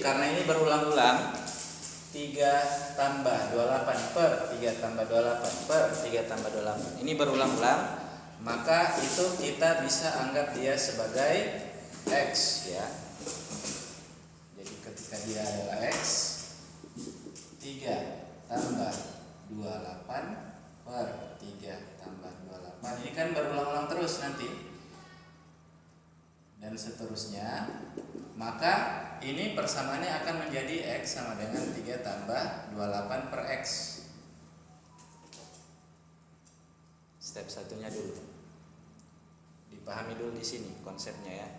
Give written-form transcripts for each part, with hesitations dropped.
karena ini berulang-ulang, 3 tambah 28 per 3 tambah 28 per 3 tambah 28 ini berulang-ulang, maka itu kita bisa anggap dia sebagai X ya. Jadi ketika dia adalah X, 3 tambah 28 per 3 tambah 28 ini kan berulang-ulang terus nanti dan seterusnya, maka ini persamaannya akan menjadi X sama dengan 3 tambah 28 per X. Step satunya dulu dipahami dulu di sini konsepnya ya.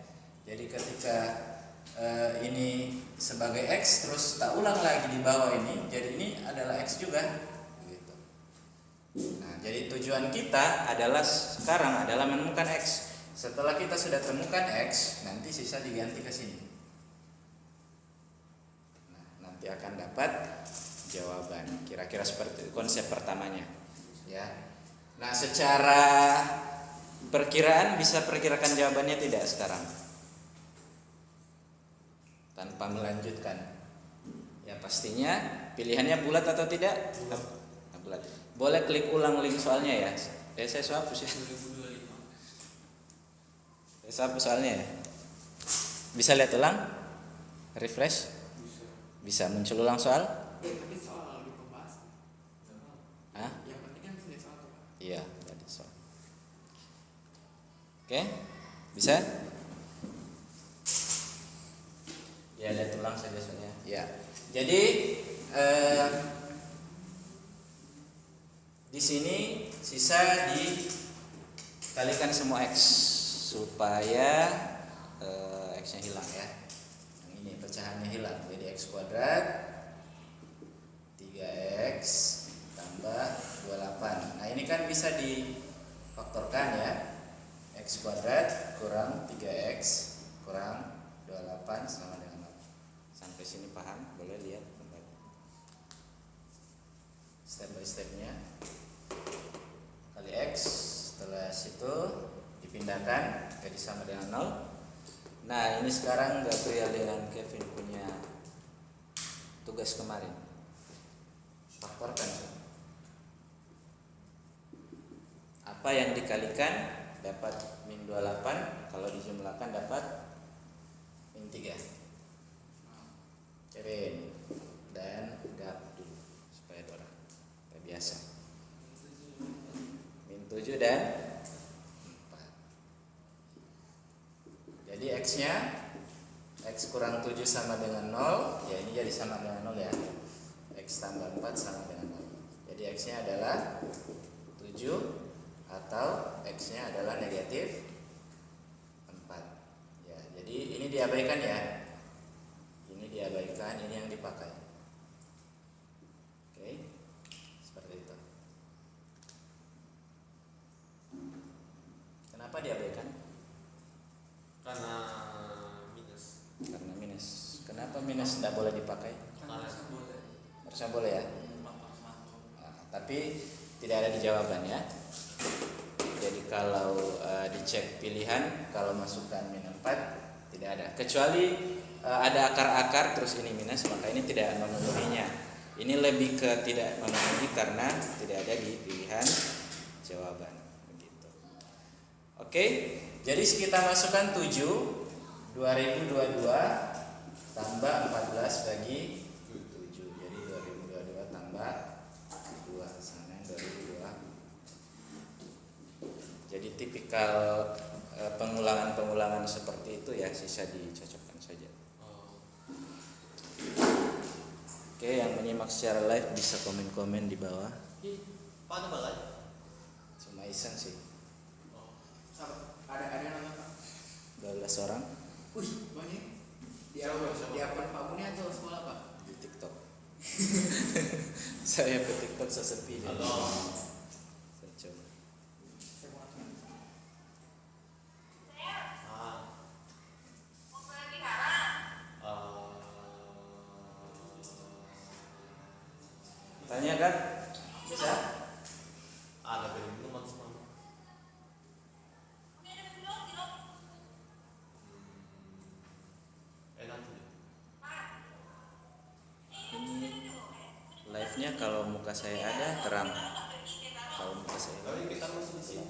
Jadi ketika ini sebagai X terus tak ulang lagi di bawah ini, jadi ini adalah X juga gitu. Nah, jadi tujuan kita adalah sekarang adalah menemukan X. Setelah kita sudah temukan X, nanti sisa diganti ke sini. Nah, nanti akan dapat jawaban. Kira-kira seperti konsep pertamanya, ya. Nah, secara perkiraan bisa perkirakan jawabannya tidak sekarang? Tanpa melanjutkan. Ya pastinya pilihannya bulat atau tidak? Bulat. Boleh klik ulang link soalnya ya. Saya hapus ya. Saya hapus soalnya ya. Bisa lihat ulang? Refresh? Bisa muncul ulang soal? Tapi soal di pembahasan. Hah? Yang penting kan sudah soal tuh, Pak. Iya, ada soal. Oke, bisa? Ya, lihat ulang saja soalnya. Ya. Jadi di sini sisa dikalikan semua X supaya X-nya hilang ya. Yang ini pecahannya hilang. Jadi X kuadrat 3X tambah 28. Nah, ini kan bisa difaktorkan ya. X kuadrat kurang 3X kurang 28 sama dengan 0. Sampai sini paham? Boleh lihat kembali step by stepnya. Kali X, setelah situ dipindahkan jadi sama dengan 0. Nah, ini sekarang Gabriel dan Kevin punya tugas kemarin. Faktorkan. Apa yang dikalikan dapat min 28, kalau dijumlahkan dapat min 3. Kevin dan Gabdu supaya orang biasa. Min 7 dan 4. Jadi X-nya X kurang 7 sama dengan 0. Ya, ini jadi sama dengan 0 ya. X tambah 4 sama dengan 0. Jadi X-nya adalah 7 atau X-nya adalah negatif 4. Ya, jadi ini diabaikan ya. Ini diabaikan, ini yang dipakai. Oke. Seperti itu. Kenapa diabaikan? Karena minus. Karena minus. Kenapa minus tidak boleh dipakai? Harusnya boleh ya. Nah, tapi tidak ada di jawaban ya. Jadi kalau dicek pilihan, kalau masukkan min 4 tidak ada. Kecuali ada akar-akar terus ini minus, maka ini tidak memenuhinya. Ini lebih ke tidak memenuhi karena tidak ada di pilihan jawaban. Begitu. Oke, jadi kita masukkan 7 2022 tambah 14 bagi 7. Jadi 2022 tambah 2 sama 2002. Jadi tipikal pengulangan-pengulangan seperti itu ya, sisa dicocokkan saja. Oke, yang menyimak secara live bisa komen-komen di bawah. Pak balai? Cuma iseng sih. Ada yang nonton, Pak? 12 orang Wih, banyak. Di akun Pak Buni atau sekolah, Pak? di TikTok. Saya ke TikTok sesepi jadi. Halo. Saya coba. Tanya kan? Bisa? Ada beli minuman semua. Enak tuh. live-nya kalau muka saya ada terang. Kalau muka saya Tapi kita masuk di sini.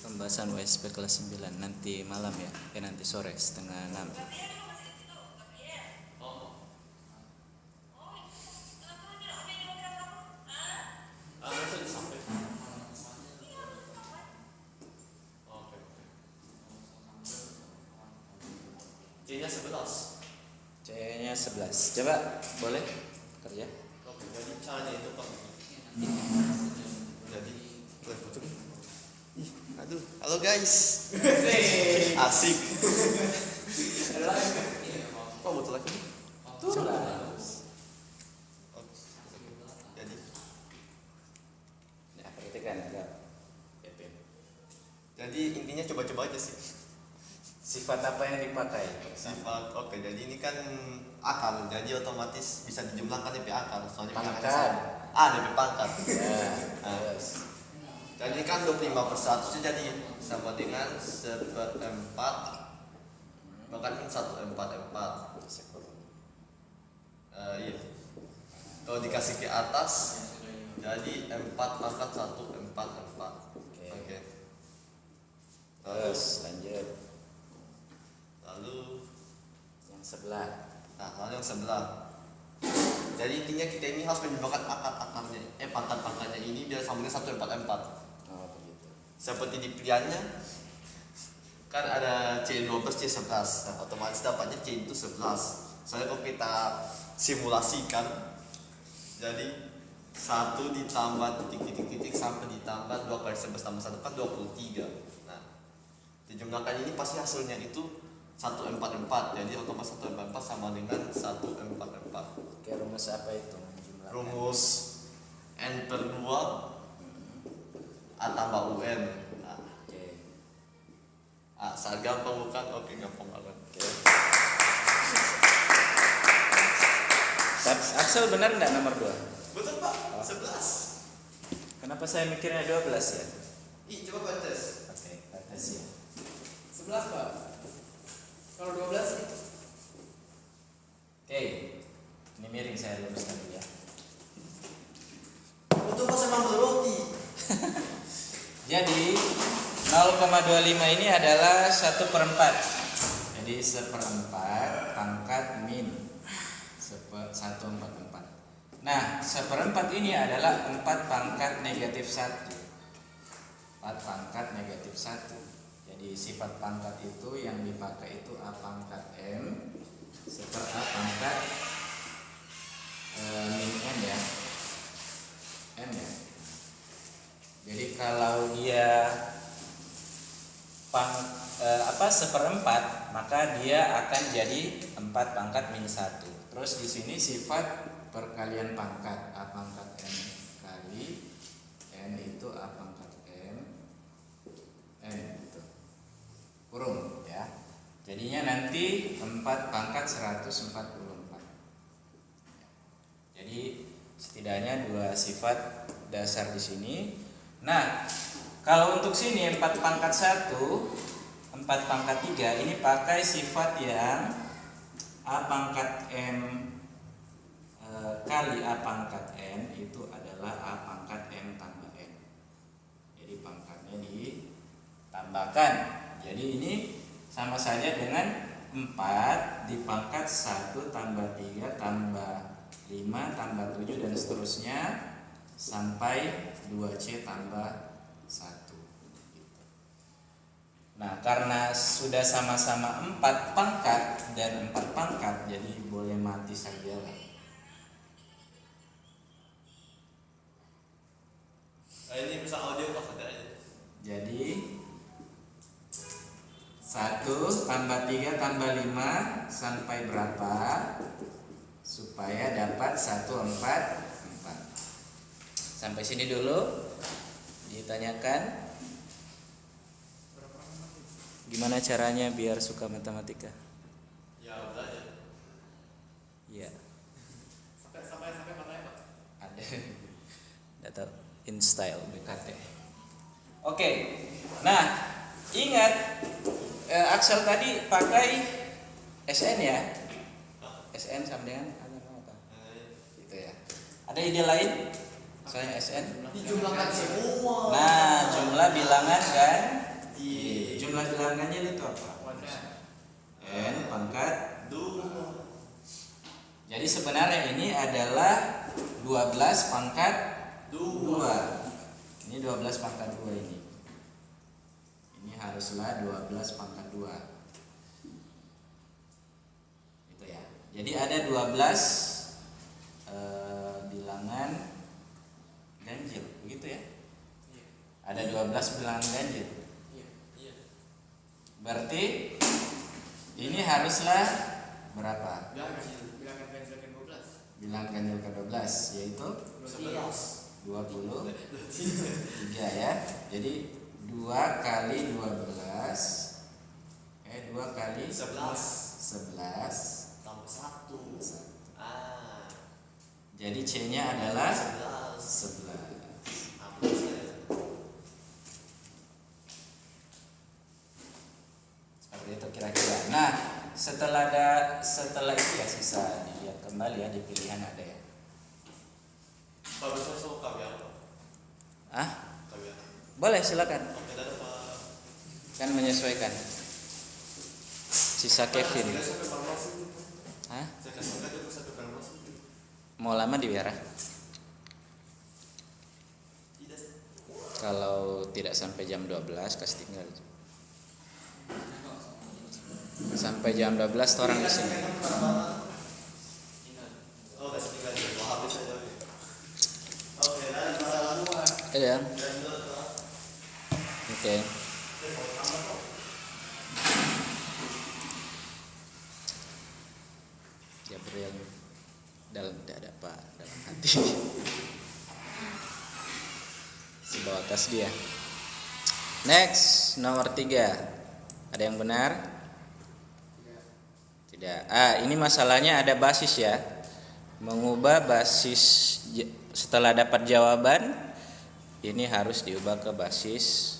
pembahasan USP kelas 9 nanti malam ya. Nanti sore setengah 6. Oh. Masuk disampaikan. Oke. C-nya 11. C-nya 11. Coba boleh kerja. Oke, jadi caranya itu Pak. Jadi, boleh foto? Ih, aduh, halo guys. Asik. Kok foto lagi? Coba. Jadi, Nah, perhatikan agak. jadi intinya coba-coba aja sih. Sifat apa yang dipakai? Sifat, oke, jadi ini kan akar, jadi otomatis bisa dijumlahkan DP akar. Soalnya Pangkat. DP pangkat. Ya, Nah. terus. Jadi kan 25/100 jadi sama dengan 1/4, bahkan 1/4. Iya. Kalau dikasih ke atas, jadi 4/1/4. Oke. Terus lanjut. Lalu, Yang sebelah. lalu yang sebelah. Jadi intinya kita ini harus menjumlahkan akar-akarnya, pangkat-pangkatnya ini biar sama dengan 1/4. Oh, begitu. Seperti di pilihannya kan ada C12, C11. Nah, otomatis dapatnya C itu 11. Soalnya kalau kita simulasikan, jadi 1 ditambah titik-titik sampai ditambah 2 kali 11 tambah 1 kan 23. Nah, dijumlahkan ini pasti hasilnya itu 1/4. Jadi otomatis 1/4 sama dengan 1/4. Oke, rumus apa itu? Menjumlahkan. Rumus N/2 A tambah UN. Nah, Oke. sangat gampang bukan? Oke, gampang banget. Oke. Axel benar enggak nomor 2? Betul Pak, 11. Kenapa saya mikirnya 12 ya? Ih, coba batas. Oke, batas ya. 11 Pak. Kalau 12 nih. Oke. Ini miring saya luruskan dulu ya. Betul Pak, saya mampu roti. Jadi 0,25 ini adalah 1/4. Jadi 1/4 pangkat min 1/4. Nah, 1/4 ini adalah 4 pangkat negatif 1. 4 pangkat negatif 1. Jadi sifat pangkat itu yang dipakai itu A pangkat M seper A pangkat min M ya. M ya. Jadi kalau dia 1/4, maka dia akan jadi 4 pangkat min 1. Terus di sini sifat perkalian pangkat A pangkat M kali N itu A pangkat M gitu. Kurung ya. Jadinya nanti 4 pangkat 144. Jadi setidaknya 2 sifat dasar di sini. Nah, kalau untuk sini 4 pangkat 1, 4 pangkat 3 ini pakai sifat yang A pangkat M kali A pangkat N itu adalah A pangkat M tambah N. Jadi pangkatnya ditambahkan. Jadi ini sama saja dengan 4 dipangkat 1 tambah 3 tambah 5 tambah 7 dan seterusnya sampai 2C tambah 1. Nah, karena sudah sama-sama 4 pangkat dan 4 pangkat, jadi boleh mati saja lah. Ini bisa audio Pak, ada aja. Jadi 1 tambah 3 tambah 5 sampai berapa? Supaya dapat 144. Sampai sini dulu. Ditanyakan gimana caranya biar suka matematika? Ya, belajar. Ya, Sampai matanya Pak. ada. Enggak tahu. In style BKT. Oke. Nah, ingat Axel tadi pakai SN ya. SN sama dengan apa? Gitu ya. Ada ide lain? Soalnya SN. Dijumlahkan semua. Nah, jumlah bilangan kan? Iya. Jumlah bilangannya itu apa? N pangkat 2. Jadi sebenarnya ini adalah 12 pangkat 2. Ini 12 pangkat 2 ini. Ini haruslah 12 pangkat 2. Gitu ya. Jadi ada 12 bilangan ganjil, begitu ya? Ada 12 bilangan ganjil. Berarti ini haruslah berapa? Bilangan ganjil ke-12. Bilangan ganjil ke-12 yaitu 23 ya. Jadi 2 kali 12 2 kali 11 tambah 1. Jadi C-nya adalah 11. Seperti itu kira-kira. Nah, setelah itu ya sisa dilihat kembali ya di pilihan ada ya. Kalau saya suka kaviar. Ah, Kaviar. boleh silakan. Oke, ada apa? Kan menyesuaikan. Sisa Kevin. Hah? Saya kasih aja tuh 1 berapa sih? Mau lama di Wiara? Tidak. Kalau tidak sampai jam 12 kasih tinggal. Sampai jam 12 orang di sini. Oh, kasih tinggal aja. Wah, habis aja. Oke, dan Iya. Oke. Gabriel dalam dada Pak, dalam hati. Sebawa tas dia. Next, nomor 3. Ada yang benar? Tidak. Ini masalahnya ada basis ya. Mengubah basis setelah dapat jawaban ini harus diubah ke basis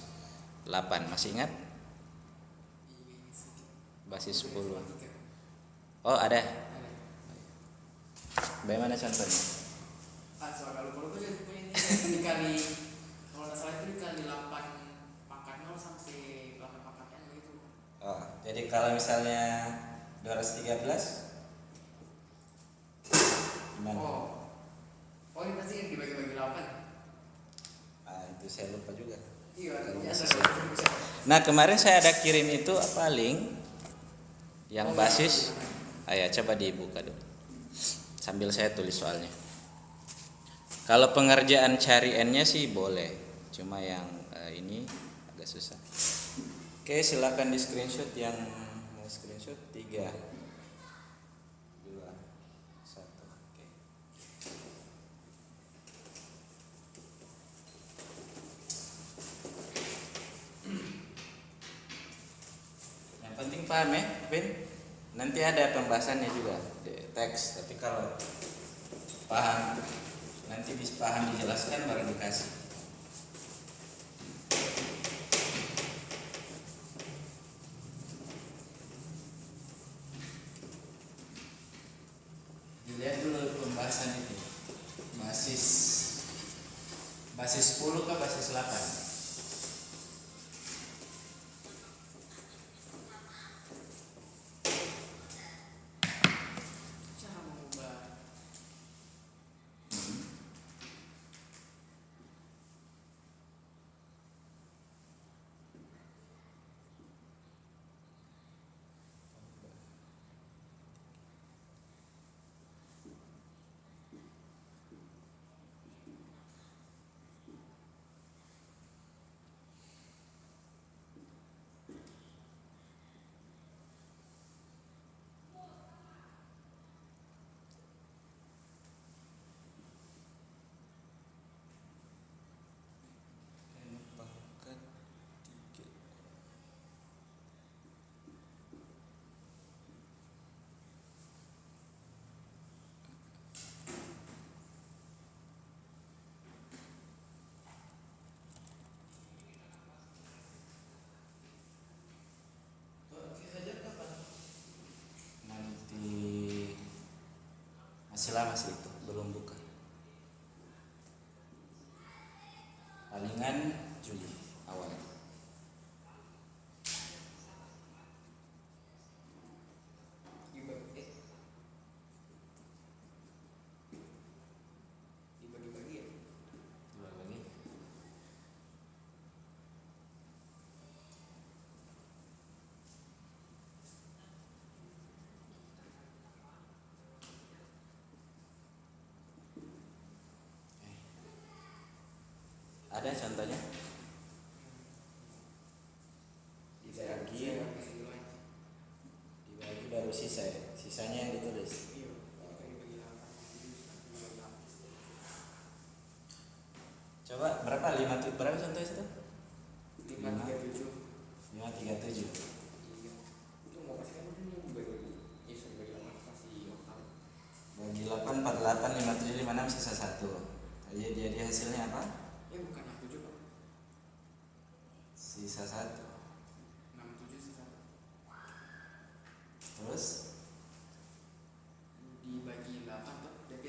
8. Masih ingat? Basis 10. Oh, ada. Bagaimana contohnya? Soal kalau itu jadi punya ini dikali, kalau nggak salah itu dikali 8 pangkat 0 sampai 8 pangkat N gitu. Oh, jadi kalau misalnya 213 gimana? Oh ini pasti yang dibagi-bagi 8. Itu saya lupa juga. Iya, Biasa. bisa. Nah, kemarin saya ada kirim itu apa link yang basis. Ayo coba dibuka dulu. Sambil saya tulis soalnya. Kalau pengerjaan cari N-nya sih boleh. Cuma yang ini agak susah. Oke, silakan di screenshot yang mau screenshot 3 2 1. Oke. Yang penting paham ya, Vin. Nanti ada pembahasannya juga di teks. Tapi kalau paham, nanti bisa paham dijelaskan baru dikasih. Dilihat dulu pembahasan itu. Basis 10 ke basis 8. Cara mengubah Masih lama sih itu, belum buka. Palingan Juli awal. Dibagi-bagi ya. Dua lagi. Ada contohnya? Dibagi, dibagi baru sisa ya? Sisanya yang ditulis. Iya. Dibagi 8. Coba berapa? Berapa contohnya itu? 537. 537. Iya. Itu mau kasih kan ini dibagi. Ya sudah dibagi 8 kasih oktal. Bagi 8, 48, 57, 56, sisa 1. Jadi hasilnya apa? Ya bukan 67 Pak. Sisa 1. 67 sisa 1. Terus? Dibagi 8 tuh DP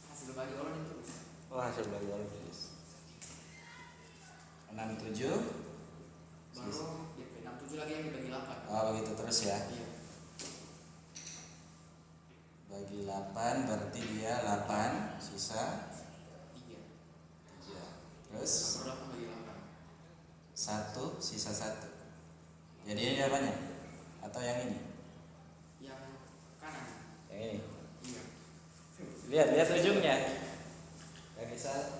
hasil bagi orang itu. Oh, hasil bagi orang tulis 67. Baru DP 67 lagi yang dibagi 8. Oh begitu terus ya. Iya. Bagi 8 berarti dia 8, sisa 3. 3. Terus Baru 8 bagi 1, 8. sisa 1. Jadi ini jawabannya? Atau yang ini? Yang kanan. Yang ini. Iya. Lihat ujungnya. Bagi 1.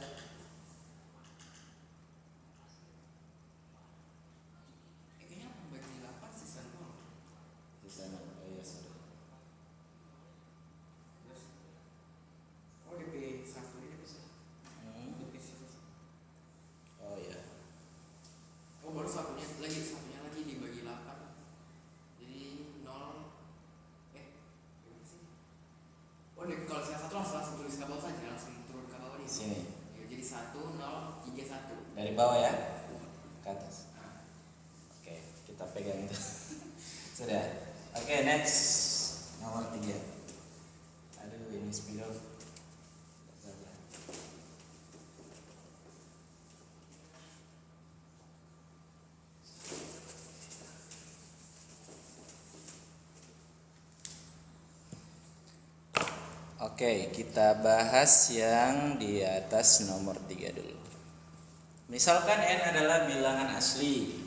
Kayaknya bagi 8 sisa 0. Sisa 0. Oh iya, sorry. Terus oh DP 1 ini bisa. DP sisa. Oh iya. Oh baru satunya lagi dibagi 8. Jadi 0. Gimana sih? Oh DP kalau sisa 1 langsung tulis ke bawah saja, langsung turun ke bawah Di nih. sini. Ya, jadi 1 0 3 1. Dari bawah ya ke atas. Oke, kita pegang itu. Sudah. Oke, next nomor 3. Aduh, ini spidol. Oke, kita bahas yang di atas nomor 3 dulu. Misalkan N adalah bilangan asli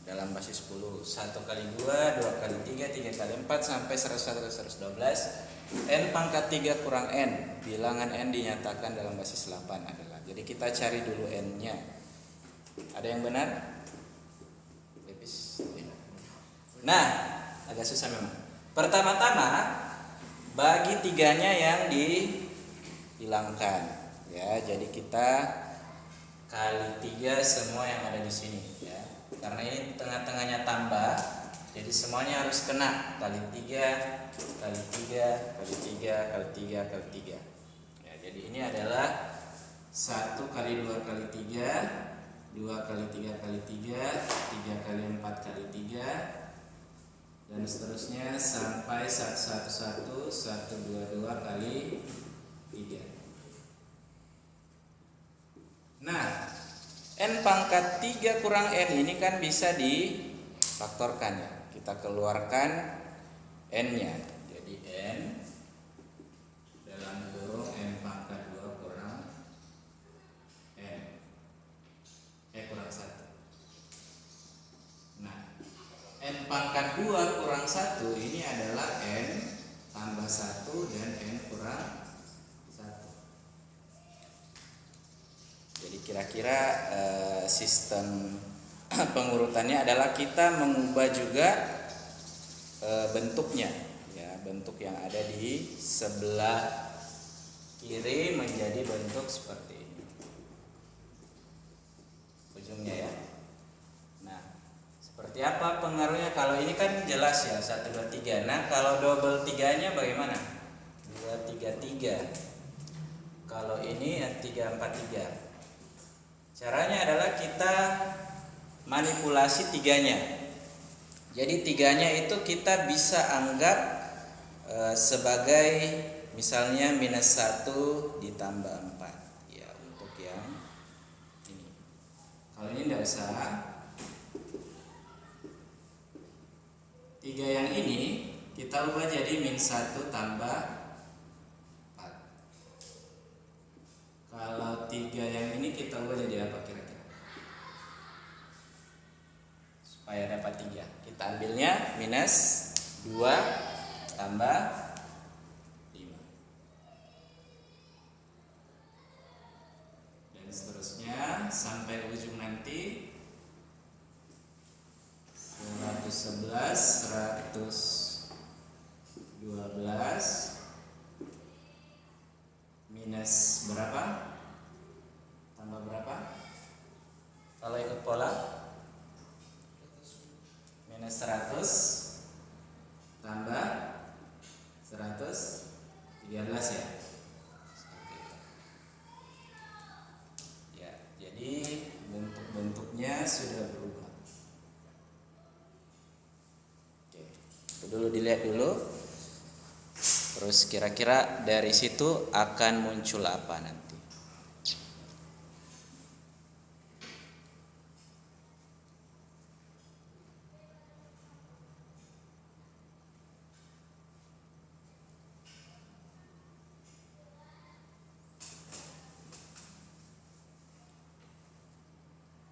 dalam basis 10. 1 kali 2, 2 kali 3, 3 kali 4 sampai 101, 112. N pangkat 3 kurang N. Bilangan N dinyatakan dalam basis 8 adalah. Jadi kita cari dulu N-nya. Ada yang benar? Nah, agak susah memang. Pertama-tama bagi tiganya yang dihilangkan ya, jadi kita kali 3 semua yang ada di sini ya, karena ini tengah-tengahnya tambah, jadi semuanya harus kena kali 3 kali 3 kali 3 kali 3 kali 3 ya, jadi ini adalah 1 kali 2 kali 3, 2 kali 3 kali 3, 3 kali 4 kali 3, dan seterusnya sampai 111 122 kali 3. Nah, N pangkat 3 kurang N ini kan bisa difaktorkan ya. Kita keluarkan N-nya. Jadi N dalam kurung N pangkat 2 kurang N kurang 1. Nah, N pangkat 2 kurang 1 ini adalah N tambah 1 dan N kurang 1. Jadi kira-kira sistem pengurutannya adalah kita mengubah juga bentuknya ya, bentuk yang ada di sebelah kiri menjadi bentuk seperti ini ujungnya ya. Nah, seperti apa pengaruhnya? Kalau ini kan jelas ya 1 2 3. Nah, kalau double 3-nya bagaimana? 2 3 3. Kalau ini 3 4 3. Caranya adalah kita manipulasi tiganya. Jadi tiganya itu kita bisa anggap sebagai misalnya minus 1 ditambah 4 ya, untuk yang ini. Kalau ini tidak usah. 3 yang ini kita ubah jadi min 1 tambah 4. Kalau 3 yang ini kita ubah jadi apa kira-kira? Supaya dapat 3, kita ambilnya minus 2 tambah 5. Dan seterusnya sampai ujung nanti 111, 112 minus berapa? Tambah berapa? Kalau ikut pola minus 100 tambah 113 ya. Seperti itu. Ya, jadi bentuk-bentuknya sudah berubah. Oke, itu dulu dilihat dulu. Terus kira-kira dari situ akan muncul apa nanti?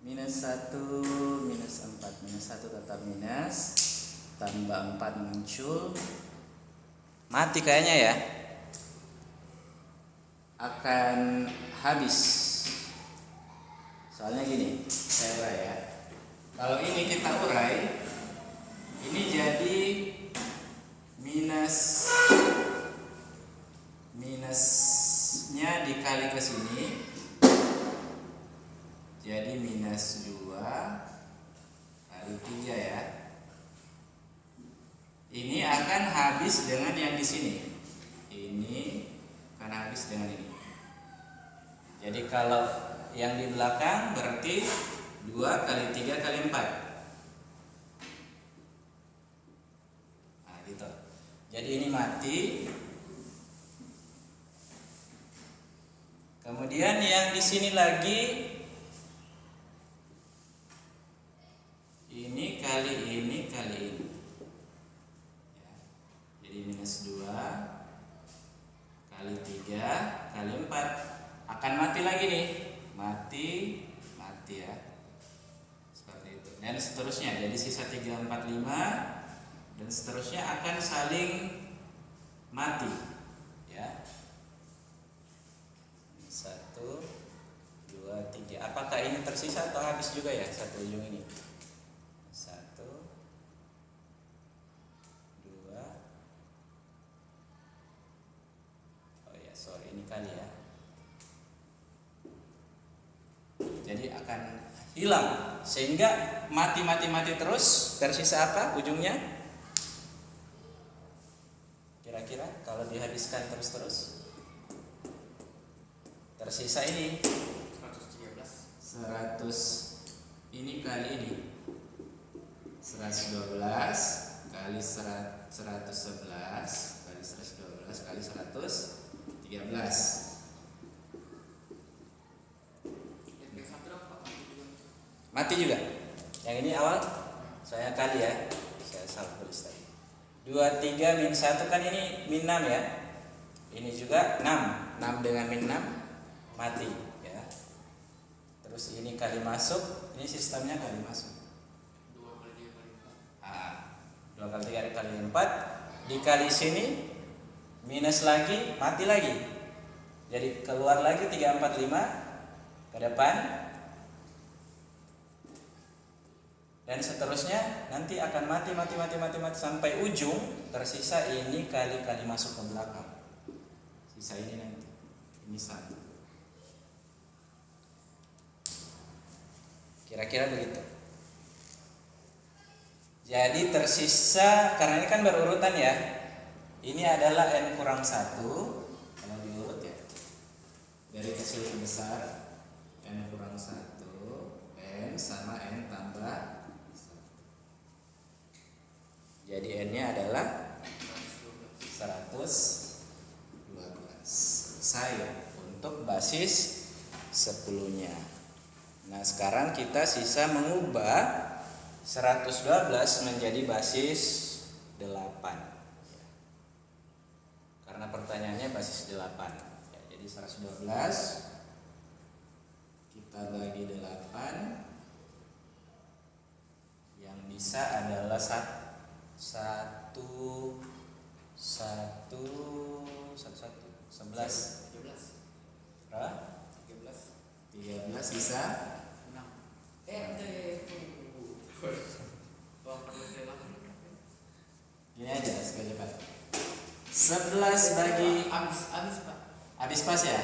Minus 1, minus 4, minus 1 tetap minus, tambah 4 muncul, mati kayaknya ya, akan habis. Soalnya gini, saya urai ya. Kalau ini kita urai, ini jadi minusnya dikali ke sini, jadi minus 2 kali 3 ya. Ini akan habis dengan yang di sini. Ini akan habis dengan ini. Jadi kalau yang di belakang berarti 2 kali 3 kali 4. Nah, gitu. Jadi ini mati. Kemudian yang di sini lagi ini kali ini kali ini. Ya. Jadi minus 2 kali 3 kali 4 akan mati lagi nih. Mati ya. Seperti itu. Dan seterusnya. Jadi sisa 3, 4, 5 dan seterusnya akan saling mati. Ya. 1, 2, 3. Apakah ini tersisa atau habis juga ya satu ujung ini? 1, 2. Oh ya, sorry, ini kali ya. Jadi akan hilang sehingga mati terus. Tersisa apa ujungnya? Kira-kira kalau dihabiskan terus tersisa ini 100 ini kali ini 112 kali 111 kali 112 kali 113. Mati juga. Yang ini awal saya kali ya. Saya salah tulis tadi. 2, 3 min 1 kan ini min 6 ya. Ini juga 6. 6 dengan min 6 mati ya. Terus ini kali masuk. Ini sistemnya kali masuk. 2 kali 3 kali 4. 2 kali 3 kali 4 dikali sini minus lagi, mati lagi. Jadi keluar lagi 3, 4, 5 ke depan. Dan seterusnya nanti akan mati sampai ujung tersisa ini kali masuk ke belakang. Sisa ini nanti. Ini 1. Kira-kira begitu. Jadi tersisa, karena ini kan berurutan ya. Ini adalah n kurang 1 kalau diurut ya. Dari kecil ke besar n kurang 1, n sama n tambah. Jadi n-nya adalah 112. 112. Selesai untuk basis 10-nya. Nah, sekarang kita sisa mengubah 112 menjadi basis 8. Karena pertanyaannya basis 8. Ya, jadi 112 kita bagi 8, yang bisa adalah 11. 13. Berapa? 13 sisa 6. gini aja sekali Pak. 11 bagi habis Pak. habis pas ya?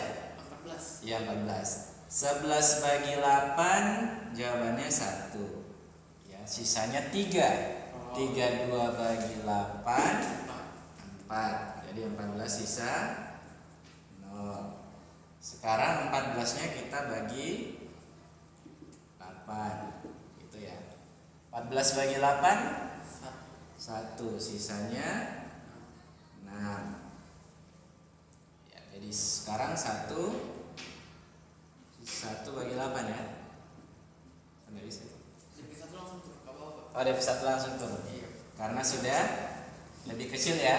14. Iya 14. 11 bagi 8 jawabannya 1. Ya, sisanya 3. 32 bagi 8 4. Jadi 14 sisa 0. Sekarang 14-nya kita bagi 8. Gitu ya. 14 bagi 8 1, sisanya 6. Ya, jadi sekarang 1 bagi 8 ya. Sampai di situ. Jadi satu langsung turun ke bawah. Oh, dari 1 langsung turun. Iya. Karena sudah lebih kecil ya.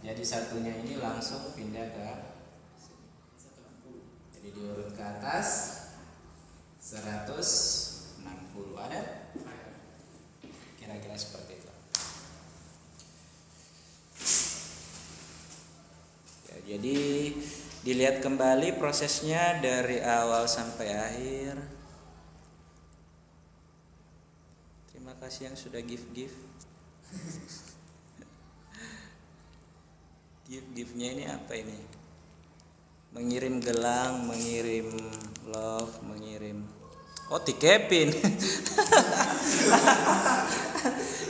Jadi satunya ini langsung pindah ke 160. jadi diurut ke atas 160. Ada? Kira-kira seperti itu. Ya, jadi dilihat kembali prosesnya dari awal sampai akhir. Terima kasih yang sudah give. Give-nya ini apa ini? Mengirim gelang, mengirim love, mengirim. Oh, tikepin.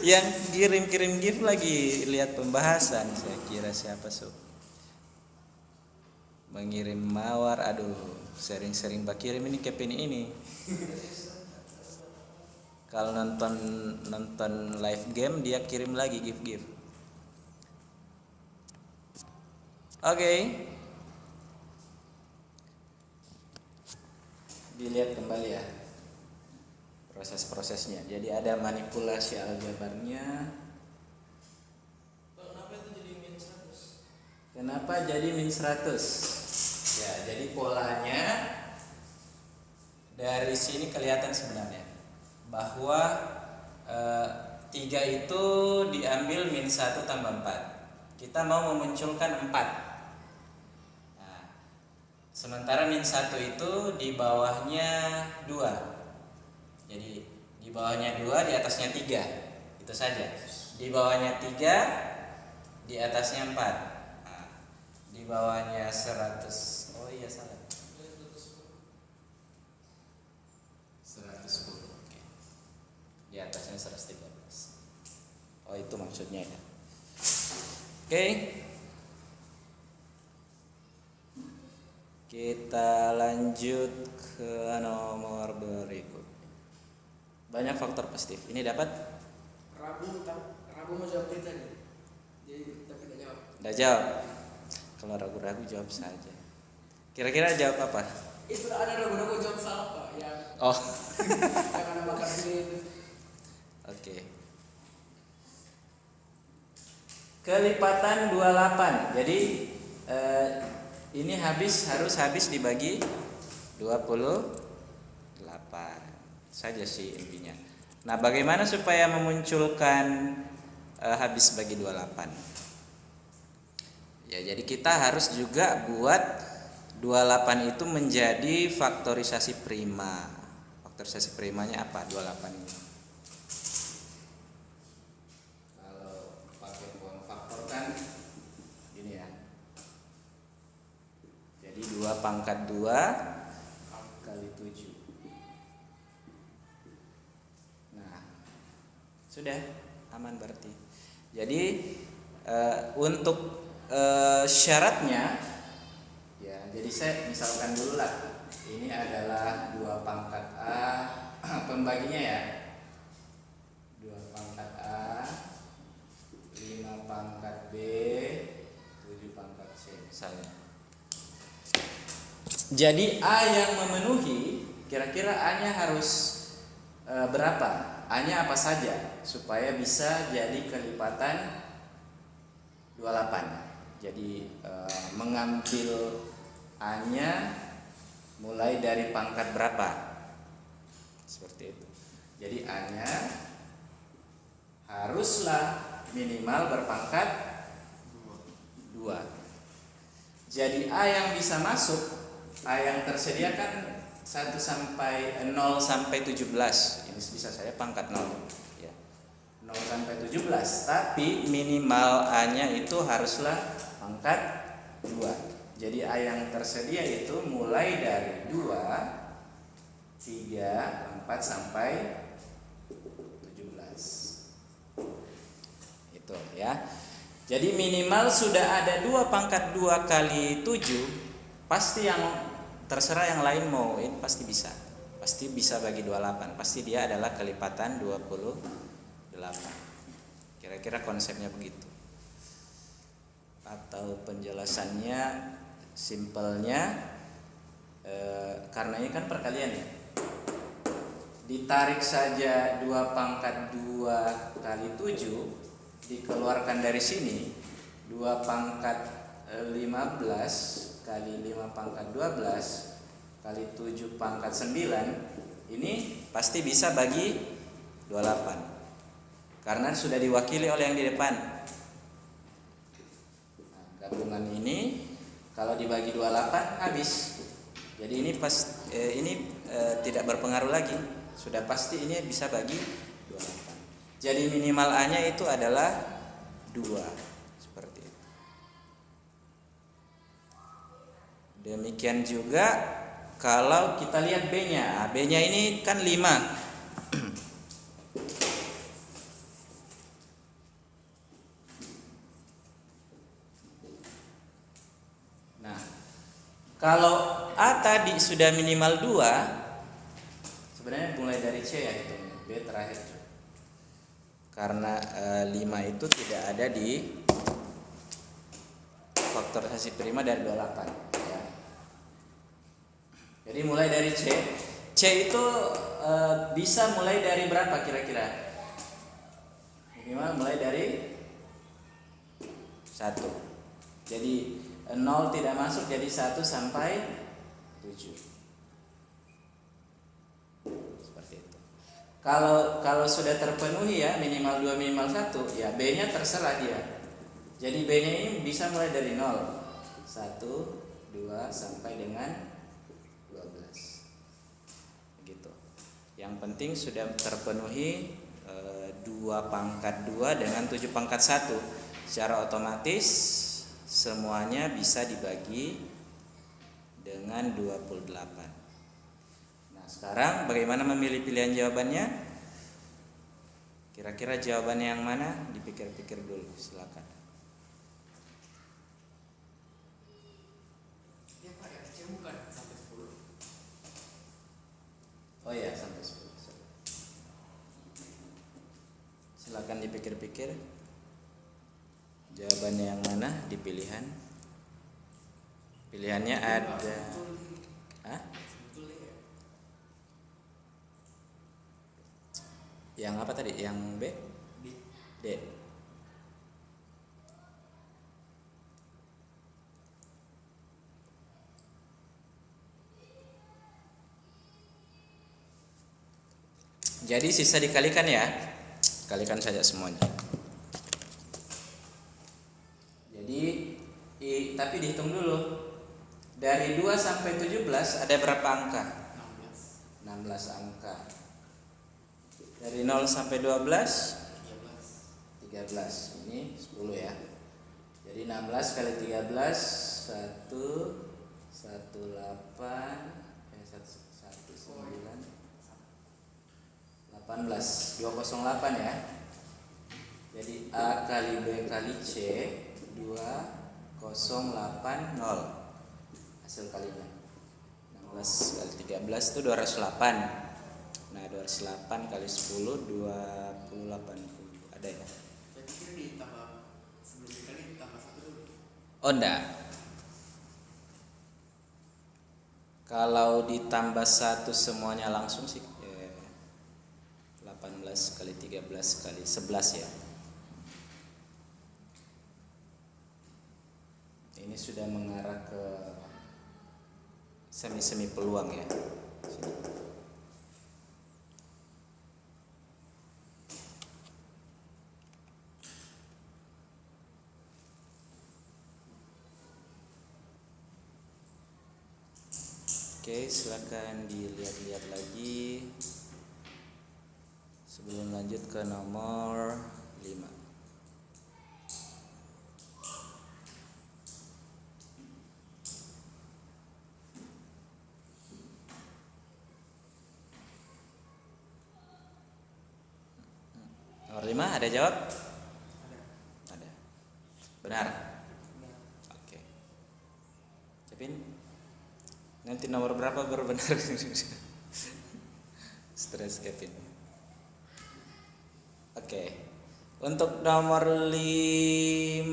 Yang kirim gift lagi lihat pembahasan, saya kira siapa sob. Mengirim mawar, aduh, sering-sering bakirim ini kepin ini. Kalau nonton live game dia kirim lagi gift. Oke. Dilihat kembali ya proses-prosesnya. Jadi ada manipulasi aljabarnya. Kenapa jadi min 100? Ya, jadi polanya dari sini kelihatan sebenarnya bahwa 3 itu diambil min 1 tambah 4. Kita mau memunculkan 4. Nah, sementara min 1 itu di bawahnya 2. Jadi di bawahnya 2, di atasnya 3. Itu saja. Di bawahnya 3, di atasnya 4. Di bawahnya 100. Oh iya salah. 110. Oke. Di atasnya 113. Oh itu maksudnya ya. Oke. Kita lanjut ke nomor berikut. Banyak faktor positif. Ini dapat? Rabu mau jawab kita nih. Jadi tapi tidak jawab. Udah jawab. Kalau ragu-ragu jawab saja. Kira-kira jawab apa? Itu ada ragu-ragu jawab salah Pak yang Oh. yang ada makan ini. Oke. Kelipatan 28. Jadi ini harus habis dibagi 28 saja sih intinya. Nah, bagaimana supaya memunculkan habis bagi 28? Ya, jadi kita harus juga buat 28 itu menjadi faktorisasi prima. Faktorisasi primanya apa 28 ini? Kalau pakai uang faktor kan gini ya. Jadi 2 pangkat 2 kali 7. Nah, sudah aman berarti. Jadi untuk syaratnya ya, jadi saya misalkan dulu lah, ini adalah 2 pangkat A, pembaginya ya 2 pangkat A, 5 pangkat B, C misalnya. Jadi A yang memenuhi, kira-kira A-nya harus berapa? A-nya apa saja supaya bisa jadi kelipatan 28. Jadi mengambil A-nya mulai dari pangkat berapa? Seperti itu. Jadi A-nya haruslah minimal berpangkat 2. Jadi A yang bisa masuk, A yang tersedia kan 1 sampai 0 sampai 17. Ini bisa saya pangkat 0 ya. 0 sampai 17, tapi minimal A-nya itu haruslah pangkat 2. Jadi A yang tersedia itu mulai dari 2, 3, 4 sampai 17. Itu ya. Jadi minimal sudah ada 2 pangkat 2 kali 7, pasti yang terserah yang lain mau ini pasti bisa. Pasti bisa bagi 28. Pasti dia adalah kelipatan 28. Kira-kira konsepnya begitu. Atau penjelasannya simpelnya karena ini kan perkalian ya. Ditarik saja 2 pangkat 2 kali 7, dikeluarkan dari sini 2 pangkat 15 kali 5 pangkat 12 kali 7 pangkat 9, ini pasti bisa bagi 28 karena sudah diwakili oleh yang di depan. Nah, gabungan ini kalau dibagi 28 habis. Jadi ini tidak berpengaruh lagi. Sudah pasti ini bisa bagi 28. Jadi minimal A-nya itu adalah 2. Seperti itu. Demikian juga kalau kita lihat B-nya. B-nya ini kan 5. Nah, kalau A tadi sudah minimal 2, sebenarnya mulai dari C ya itu. B terakhir. Karena 5 itu tidak ada di faktorisasi prima dari 28 ya. Jadi mulai dari C. C itu bisa mulai dari berapa kira-kira? Minimal mulai dari 1. Jadi 0 tidak masuk, jadi 1 sampai 7. Kalau sudah terpenuhi ya minimal 2 minimal 1 ya B-nya terserah dia. Jadi B-nya ini bisa mulai dari 0, 1, 2 sampai dengan 12. Begitu. Yang penting sudah terpenuhi 2 pangkat 2 dengan 7 pangkat 1. Secara otomatis semuanya bisa dibagi dengan 28. Sekarang bagaimana memilih pilihan jawabannya? Kira-kira jawabannya yang mana? Dipikir-pikir dulu, silakan. Ya Pak, yang C bukan sampai 10. Oh ya, sampai 10. Silakan dipikir-pikir. Jawabannya yang mana di pilihan? Pilihannya ada. Hah? Yang apa tadi? Yang B? D. Jadi sisa dikalikan ya. Kalikan saja semuanya. Jadi tapi dihitung dulu. Dari 2 sampai 17 ada berapa angka? 16 angka. Dari 0 sampai 12 13. Ini 10 ya. Jadi 16 kali 13 1 18 18 208 ya. Jadi A kali B kali C 2080. Hasil kalinya 16 kali 13 itu 208. Nah 208 kali 10 280. Ada ya? Saya pikir ditambah sebelum dikali ditambah 1 dulu. Oh enggak. Kalau ditambah 1 semuanya langsung sih 18 kali 13 kali 11 ya. Ini sudah mengarah ke semi peluang ya. Sini. Oke, silakan dilihat-lihat lagi sebelum lanjut ke nomor 5. Nomor 5 ada jawab? Ada. Benar. Oke. Cepin. Nanti nomor berapa baru benar? Stres Kevin. Oke. Untuk nomor 5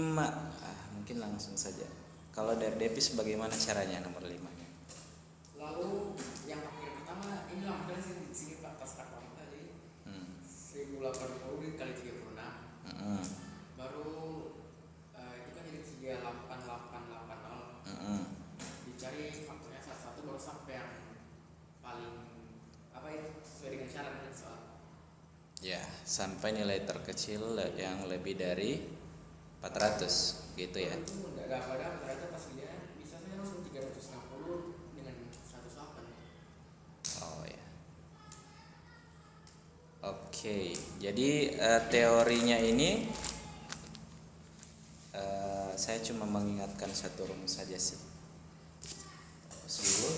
mungkin langsung saja. Kalau dari Devis bagaimana caranya nomor 5-nya? Lalu yang pertama ini lah makanya di sini Pak tas kakak tadi 1080 dikali 36. Baru itu kan jadi 3880. Dicari faktornya satu baru sampai yang paling apa itu sesuai dengan syarat dan soal. Ya, sampai nilai terkecil yang lebih dari 400 gitu ya. Itu enggak pada rata pas dia bisa saja langsung 360 dengan 108. Oh ya. Oke, jadi teorinya ini saya cuma mengingatkan satu rumus saja sih. Terus dulu,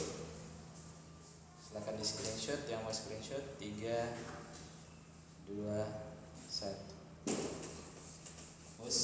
silakan di screenshot, yang mau screenshot 3, 2, 1. Terus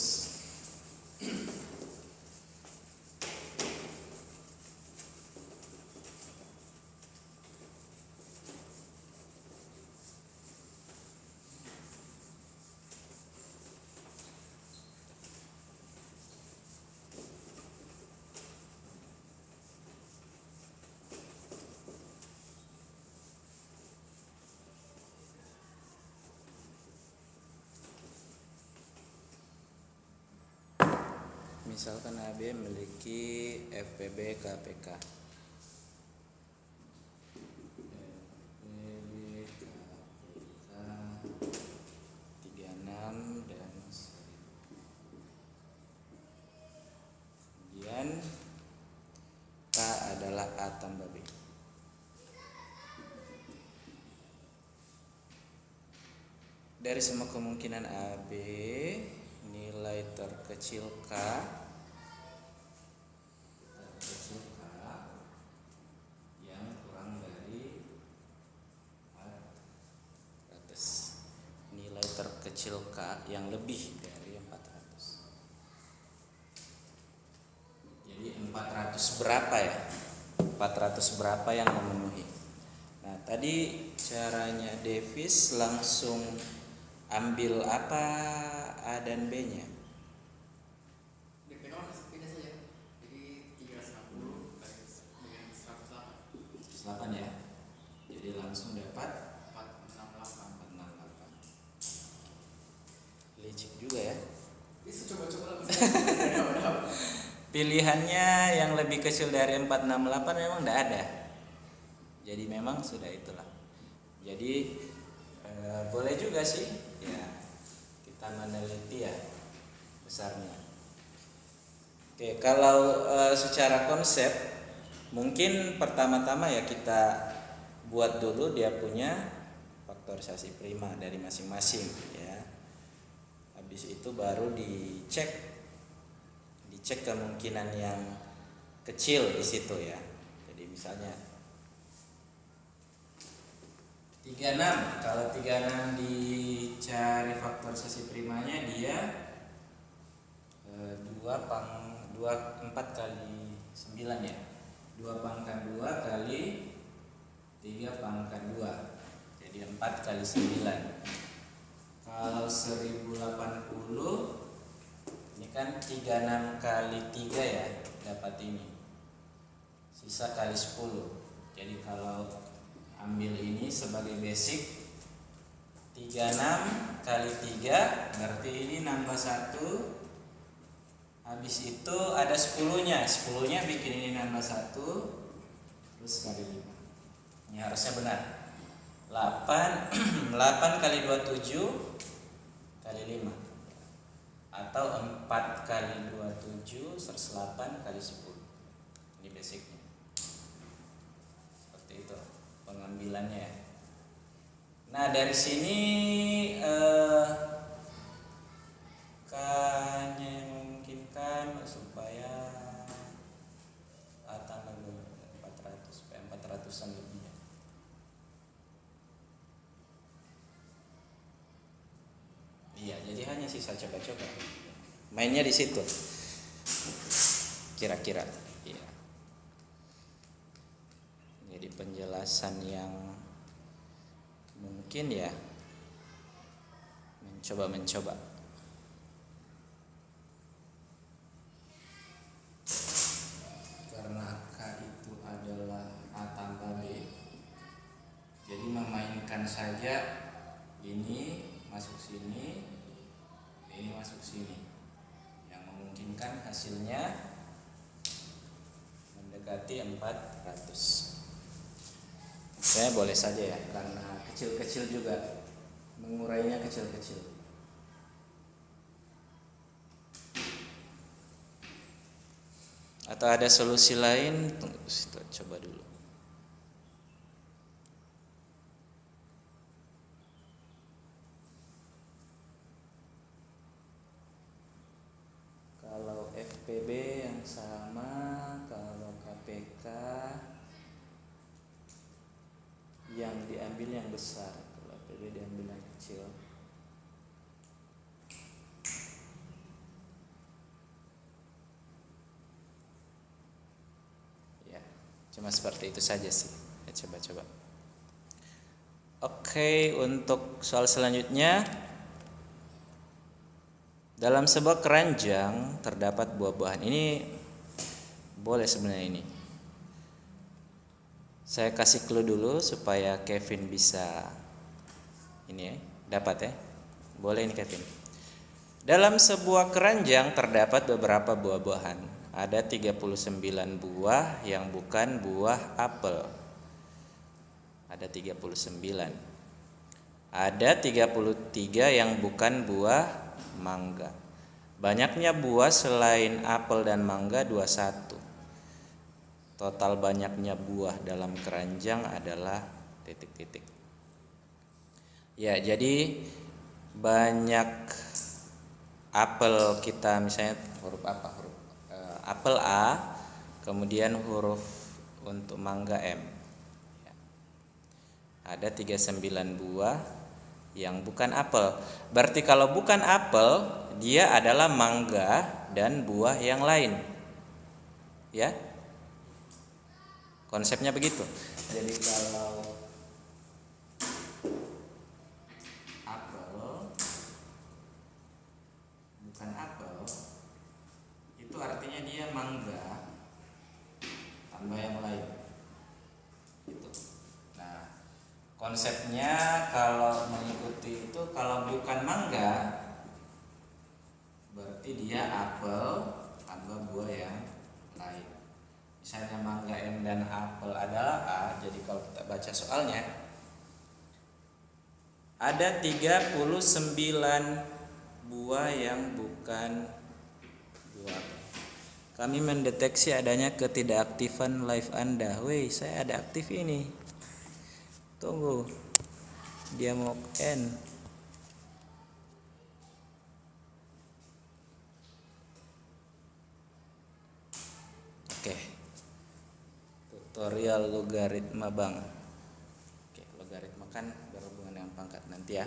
misalkan AB memiliki FPB KPK. FPB KPK 36 dan 1000. Kemudian K adalah A tambah B. Dari semua kemungkinan AB, nilai terkecil K yang kurang dari 400. Nilai terkecil K yang lebih dari 400. Jadi 400 berapa ya? 400 berapa yang memenuhi? Nah, tadi caranya Devis langsung ambil apa A dan B-nya? DP 0 kasih pindah saja. Jadi 360 kali dengan 108. 108 ya. Jadi langsung dapat 468. licik juga ya. Itu coba-coba lah. Pilihannya yang lebih kecil dari 468 memang tidak ada. Jadi memang sudah itulah. Jadi boleh juga sih ya kita meneliti ya besarnya. Oke, kalau secara konsep mungkin pertama-tama ya kita buat dulu dia punya faktorisasi prima dari masing-masing ya. Habis itu baru dicek kemungkinan yang kecil di situ ya. Jadi misalnya 36, kalau 36 dicari faktorisasi primanya dia 4 kali 9 ya. 2 pangkat 2 kali 3 pangkat 2. Jadi 4 kali 9. Kalau 1080 ini kan 36 kali 3 ya, dapat ini. Sisa kali 10. Jadi kalau ambil ini sebagai basic, 36 kali 3 berarti ini nambah 1. Habis itu ada 10-nya. 10-nya bikin ini nambah 1 terus kali 5. Ini harusnya benar. 8 8 kali 27 kali 5. Atau 4 kali 27 108 kali 10. Ini basicnya. Seperti itu pengambilannya. Nah dari sini K-nya yang memungkinkan supaya tambah 400 supaya 400-an lebih ya. Iya, jadi hanya sisa coba-coba. Mainnya di situ. Kira-kira. Iya. Jadi penjelasan yang mungkin ya mencoba karena K itu adalah A tambah B, jadi memainkan saja ini masuk sini, ini masuk sini, yang memungkinkan hasilnya mendekati 400. Saya boleh saja ya, karena kecil-kecil juga, mengurainya kecil-kecil. Atau ada solusi lain? Tunggu, coba dulu. Kalau FPB yang sama, kalau KPK yang diambil yang besar, kalau FPB diambil yang kecil. Ya, cuma seperti itu saja sih. Ya, coba-coba. Oke, untuk soal selanjutnya, dalam sebuah keranjang terdapat buah-buahan. Ini boleh sebenarnya ini. Saya kasih clue dulu supaya Kevin bisa ini ya, dapat ya. Boleh ini Kevin. Dalam sebuah keranjang terdapat beberapa buah-buahan. Ada 39 buah yang bukan buah apel. Ada 39. Ada 33 yang bukan buah mangga. Banyaknya buah selain apel dan mangga 21. Total banyaknya buah dalam keranjang adalah titik-titik. Ya, jadi banyak apel kita misalnya huruf apa? Huruf apel A, kemudian huruf untuk mangga M. Ya. Ada 39 buah yang bukan apel. Berarti kalau bukan apel, dia adalah mangga dan buah yang lain. Ya. Konsepnya begitu. Jadi kalau apel bukan apel, itu artinya dia mangga tambah yang lain. Gitu. Nah, konsepnya kalau mengikuti itu, kalau bukan mangga berarti dia apel tambah buah yang lain. Misalnya mangga M dan apel adalah A, jadi kalau kita baca soalnya ada 39 buah yang bukan buah. Kami mendeteksi adanya ketidakaktifan live Anda. Woi, saya ada aktif ini. Tunggu. Dia mau end. Oke. Tutorial logaritma Bang. Oke, logaritma kan berhubungan dengan pangkat nanti ya.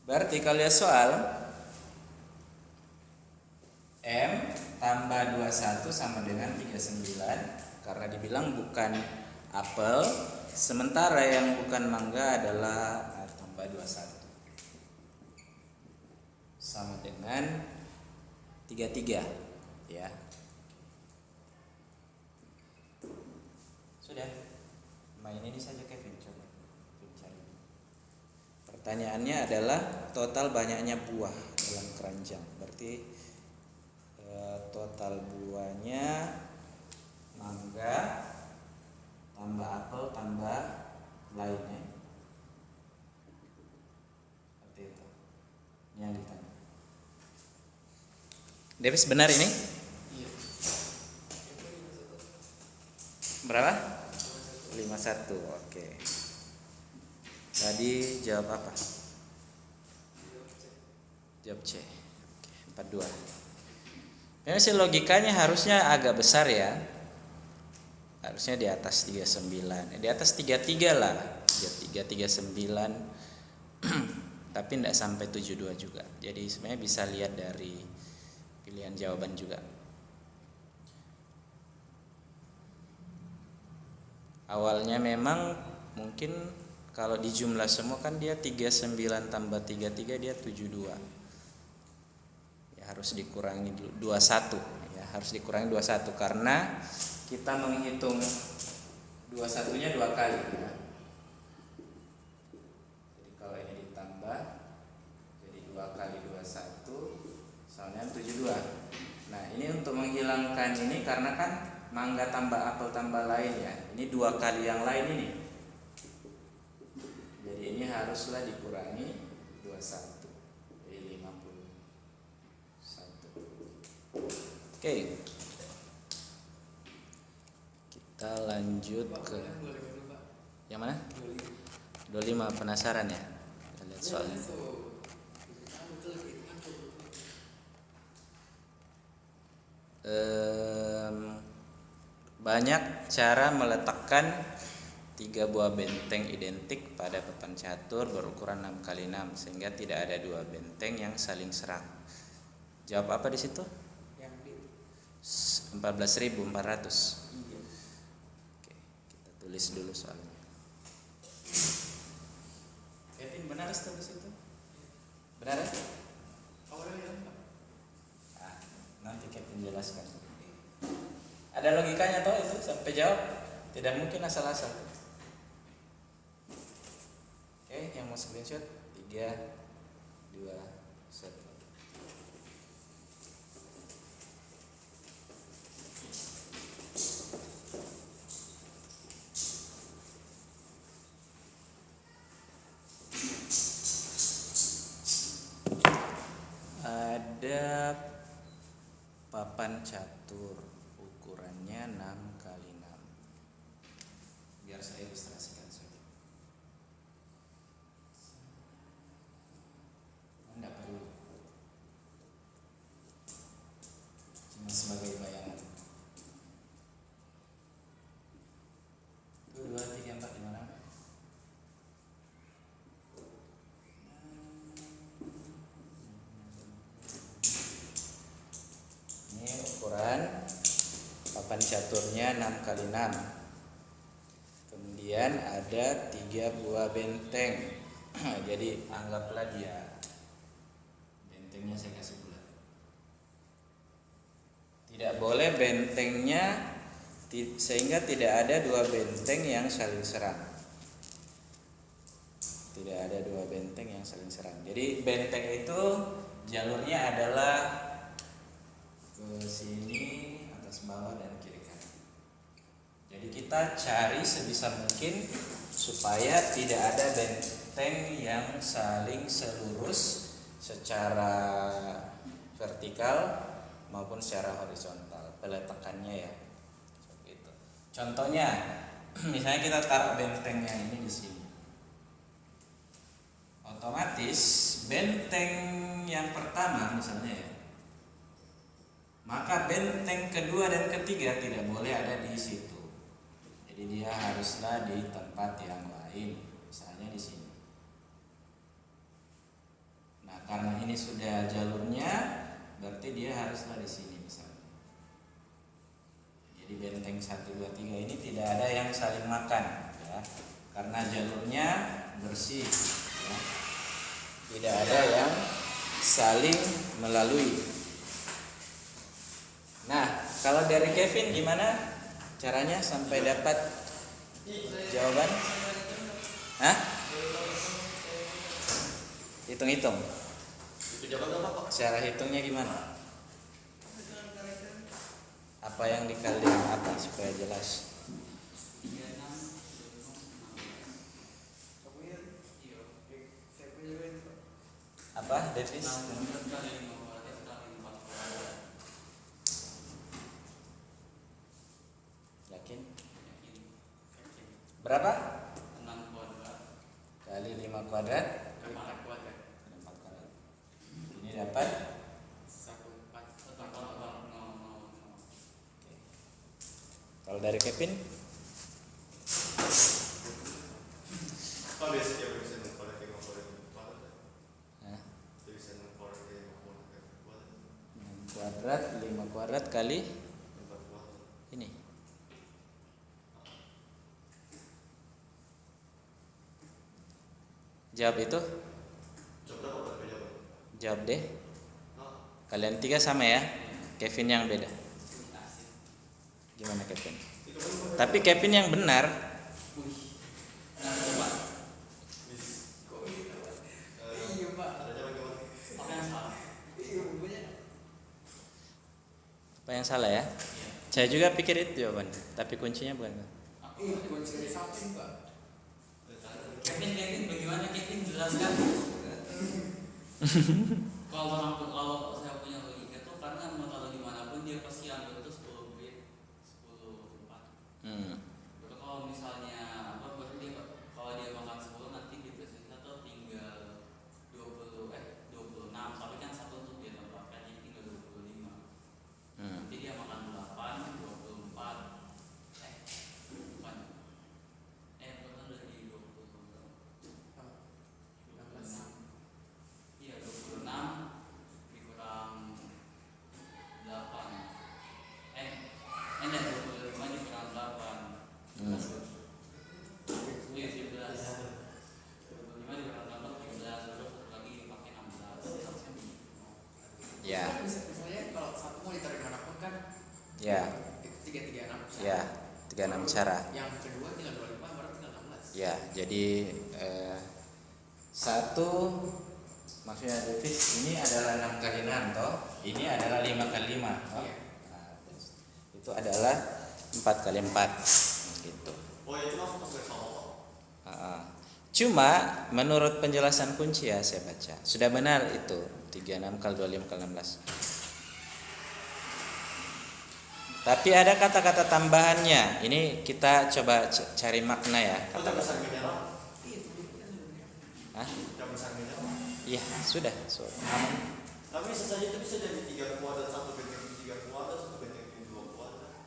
Berarti kalau lihat soal M tambah 21 sama dengan 39, karena dibilang bukan apel, sementara yang bukan mangga adalah tambah 21 sama dengan 33 ya. ini saja Kevin, coba Kevin cari. Pertanyaannya adalah total banyaknya buah dalam keranjang. Berarti total buahnya mangga tambah apel tambah lainnya. Seperti itu. Ini yang ditanya. Davis benar ini? Iya. Berapa? 51. Oke. Tadi jawab apa? Jawab C. Oke, 42. Memang sih logikanya harusnya agak besar ya. Harusnya di atas 39. Di atas 33 lah. 33 39. Tapi tidak sampai 72 juga. Jadi sebenarnya bisa lihat dari pilihan jawaban juga. Awalnya memang mungkin kalau di jumlah semua kan dia 39 tambah 33 dia 72. Ya harus dikurangi 21 ya, harus dikurangi 21 karena kita menghitung 21-nya 2 kali ya. Jadi kalau ini ditambah jadi 2 kali 21 sama 72. Nah, ini untuk menghilangkan ini karena kan mangga tambah apel tambah lain ya. Ini 2 kali yang lain ini. Jadi ini haruslah dikurangi 21. Jadi 51. Oke. Kita lanjut ke yang mana? 25 penasaran ya. Kita lihat soalnya. Banyak cara meletakkan 3 buah benteng identik pada papan catur berukuran 6x6 sehingga tidak ada 2 benteng yang saling serang. Jawab apa di situ? Yang di 14.400. iya. Oke, kita tulis dulu soalnya. Kevin benar di situ? Benar ya? Awalnya enggak. Nanti Kevin jelaskan. Ada logikanya toh itu sampai jawab. Tidak mungkin asal-asal. Oke, yang mau screenshot 3 2 1. Ada papan catur ukurannya 6x6. Biar saya ilustrasikan saja. Anda perlu cuma sebagai bayangan. 1 2 3 4 5 6. Ini ukuran papan caturnya 6x6. Kemudian ada 3 buah benteng. Jadi anggaplah dia bentengnya saya kasih bulat. Tidak boleh bentengnya sehingga tidak ada 2 benteng yang saling serang. Tidak ada 2 benteng yang saling serang. Jadi benteng itu jalurnya adalah ke sini, atas bawah dan kiri kanan. Jadi kita cari sebisa mungkin supaya tidak ada benteng yang saling selurus secara vertikal maupun secara horizontal peletakannya ya. Seperti itu. Contohnya, misalnya kita taruh bentengnya ini di sini. Otomatis benteng yang pertama misalnya ya, maka benteng kedua dan ketiga tidak boleh ada di situ. Jadi dia haruslah di tempat yang lain, misalnya di sini. Nah, karena ini sudah jalurnya, berarti dia haruslah di sini misalnya. Jadi benteng 1 2 3 ini tidak ada yang saling makan ya. Karena jalurnya bersih ya. Tidak ada yang saling melalui. Nah, kalau dari Kevin gimana caranya sampai dapat Jawaban? Hah? Hitung-hitung. Itu jawaban apa Pak? Cara hitungnya gimana? Apa yang dikali dengan apa supaya jelas? Apa, Devis? Yakin? Berapa? 6 kuadrat Kali 5 kuadrat kali 4 kuadrat. 4 kuadrat. Ini dapat 14. kalau dari Kevin Pak biasanya bisa mengkorek ke kuadrat. Hah? Bisa mengkorek ke kuadrat. 6 kuadrat 5 kuadrat kali 4 kuadrat. ini. Jawab itu, Coba berapa Pak jawaban? jawab deh. Hah? Kalian 3 sama ya. Kevin yang beda. Gimana Kevin? Itu kan Tapi Kevin yang benar. Nah, coba. bis. Kok gitu, Pak? Iya, Pak. Ada jawaban. Apa yang salah? Iya, bukunya. Apa yang salah ya? Iya. Saya juga pikir itu jawaban, tapi kuncinya bukan. Iya, kunci dari samping, Pak. Kevin, bagaimana Kevin jelaskan? Kalau saya punya logika tuh karena mau taruh dimanapun dia pasti ambil tuh 10 bit, 10 4. Terus kalau misalnya apa berarti dia, kalau dia makan 10 nanti di tersisa tuh tinggal 26, tapi kan satu untuk dia tambahkan jadi tinggal 25. Nanti dia makan 8, 24. Bukan. Bukan dari 20. Iya 26 dikurang 8 dan 25 dikurang 8 iya 17 25 dikurang 8 17 terus satu lagi dipakai 16 harusnya begitu. Ya, Misalnya kalau satu mau ditaruh dimanapun kan ya, itu 336 ya. 36 cara. yang kedua tinggal 25 baru tinggal 16. Ya, jadi satu maksudnya Devis ini adalah 6 kali 6 toh, ini adalah 5 kali 5 toh. Iya. Nah, terus itu adalah 4 kali 4 gitu. Oh itu langsung pas sama Pak. Cuma menurut penjelasan kunci ya saya baca sudah benar itu 36 kali 25 kali 16. Tapi ada kata-kata tambahannya. Ini kita coba cari makna ya. Oh jam besar menyerah. Iya, sebenarnya sudah benar. Hah? Jam besar menyerah. Iya, sudah. So, aman. Tapi bisa saja itu bisa jadi 3 kuadrat, 1 benteng 3 kuadrat, 1 benteng 2 kuadrat.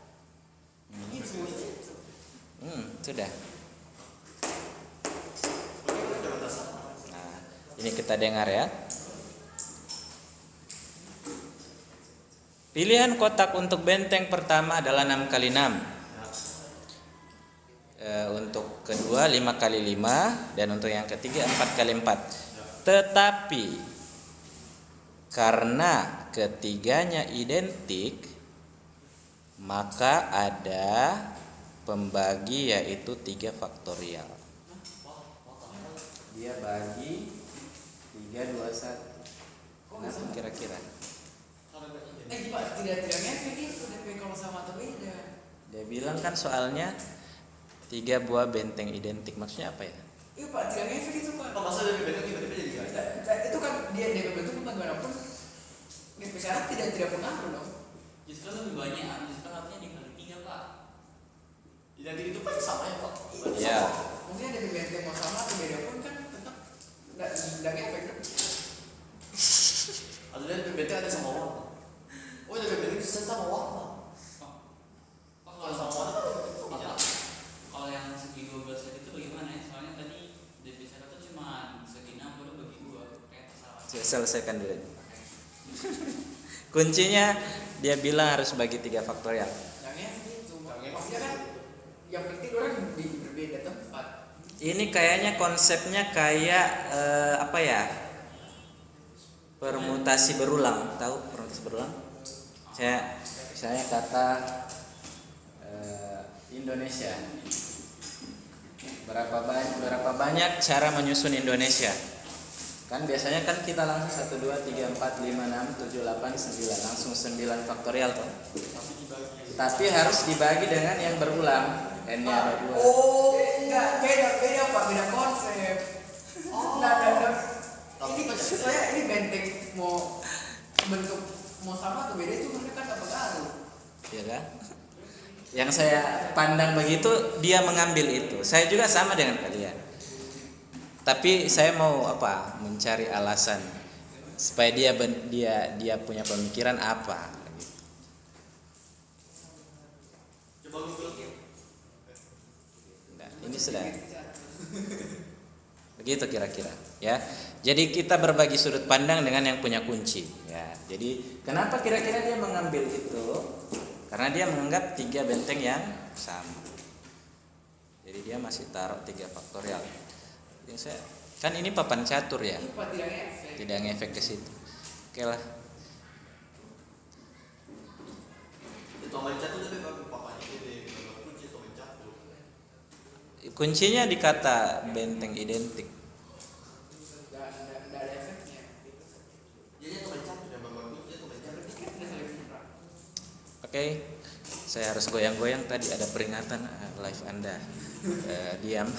Ini semuanya itu. Sudah. Bagaimana jawaban dasar? Nah, ini kita dengar ya. Pilihan kotak untuk benteng pertama adalah 6 kali 6. Untuk kedua 5 kali 5 dan untuk yang ketiga 4 kali 4. Tetapi karena ketiganya identik maka ada pembagi yaitu 3 faktorial. Dia bagi 3 2 1. Kenapa kira-kira? Pak, tidak ngefek itu DP kalau sama atau beda. Dia bilang kan soalnya 3 buah benteng identik, maksudnya apa ya? Iya Pak, tidak ngefek itu Pak. Apa masa dari benteng tiba-tiba jadi ganda? Itu kan dia DP bentuk bagaimanapun DP syarat tidak pengaruh dong. Justru lebih banyak, justru artinya dikali 3 Pak. Identik itu kan sama ya Pak? Iya. Maksudnya DP benteng mau sama atau beda pun kan tetap tidak ngefek dong. Atau dari benteng ada sama warna. Oh dari benteng bisa sama warna. Kalau sama warna kan Kalau yang segi 12 itu bagaimana ya? Soalnya tadi DP syarat itu cuma segi 6 baru bagi 2 kayak pesawat. Selesaikan dulu. Kuncinya dia bilang harus bagi 3 faktorial. Yang itu, maksudnya kan yang penting orang berbeda tempat. Ini kayaknya konsepnya kayak apa ya? Permutasi berulang. Tahu permutasi berulang? Misalnya kata Indonesia. berapa banyak cara menyusun Indonesia? Kan biasanya kan kita langsung 1 2 3 4 5 6 7 8 9 langsung 9 faktorial tuh. Tapi harus dibagi dengan yang berulang. N-nya ada 2. Oh, enggak, beda Pak, beda konsep. Enggak. Ini benteng mau bentuk mau sama atau beda itu mereka kan pengaruh. Ya kan? Yang saya pandang begitu, dia mengambil itu. Saya juga sama dengan kalian. Tapi saya mau mencari alasan supaya dia punya pemikiran apa. Coba Google ya. Nah, ini sudah begitu kira-kira, ya. Jadi kita berbagi sudut pandang dengan yang punya kunci, ya. Jadi kenapa kira-kira dia mengambil itu? Karena dia menganggap 3 benteng yang sama. Jadi dia masih taruh 3 faktorial. Yang saya kan ini papan catur ya. Tidak ngefek ke situ. Oke lah. Itu mencatu tapi papanya gede, kunci itu mencatu. Kuncinya di kata benteng identik. Enggak ada efeknya. Jadi itu mencatu dan kunci itu mencatu. Oke. Saya harus goyang-goyang, tadi ada peringatan live Anda diam.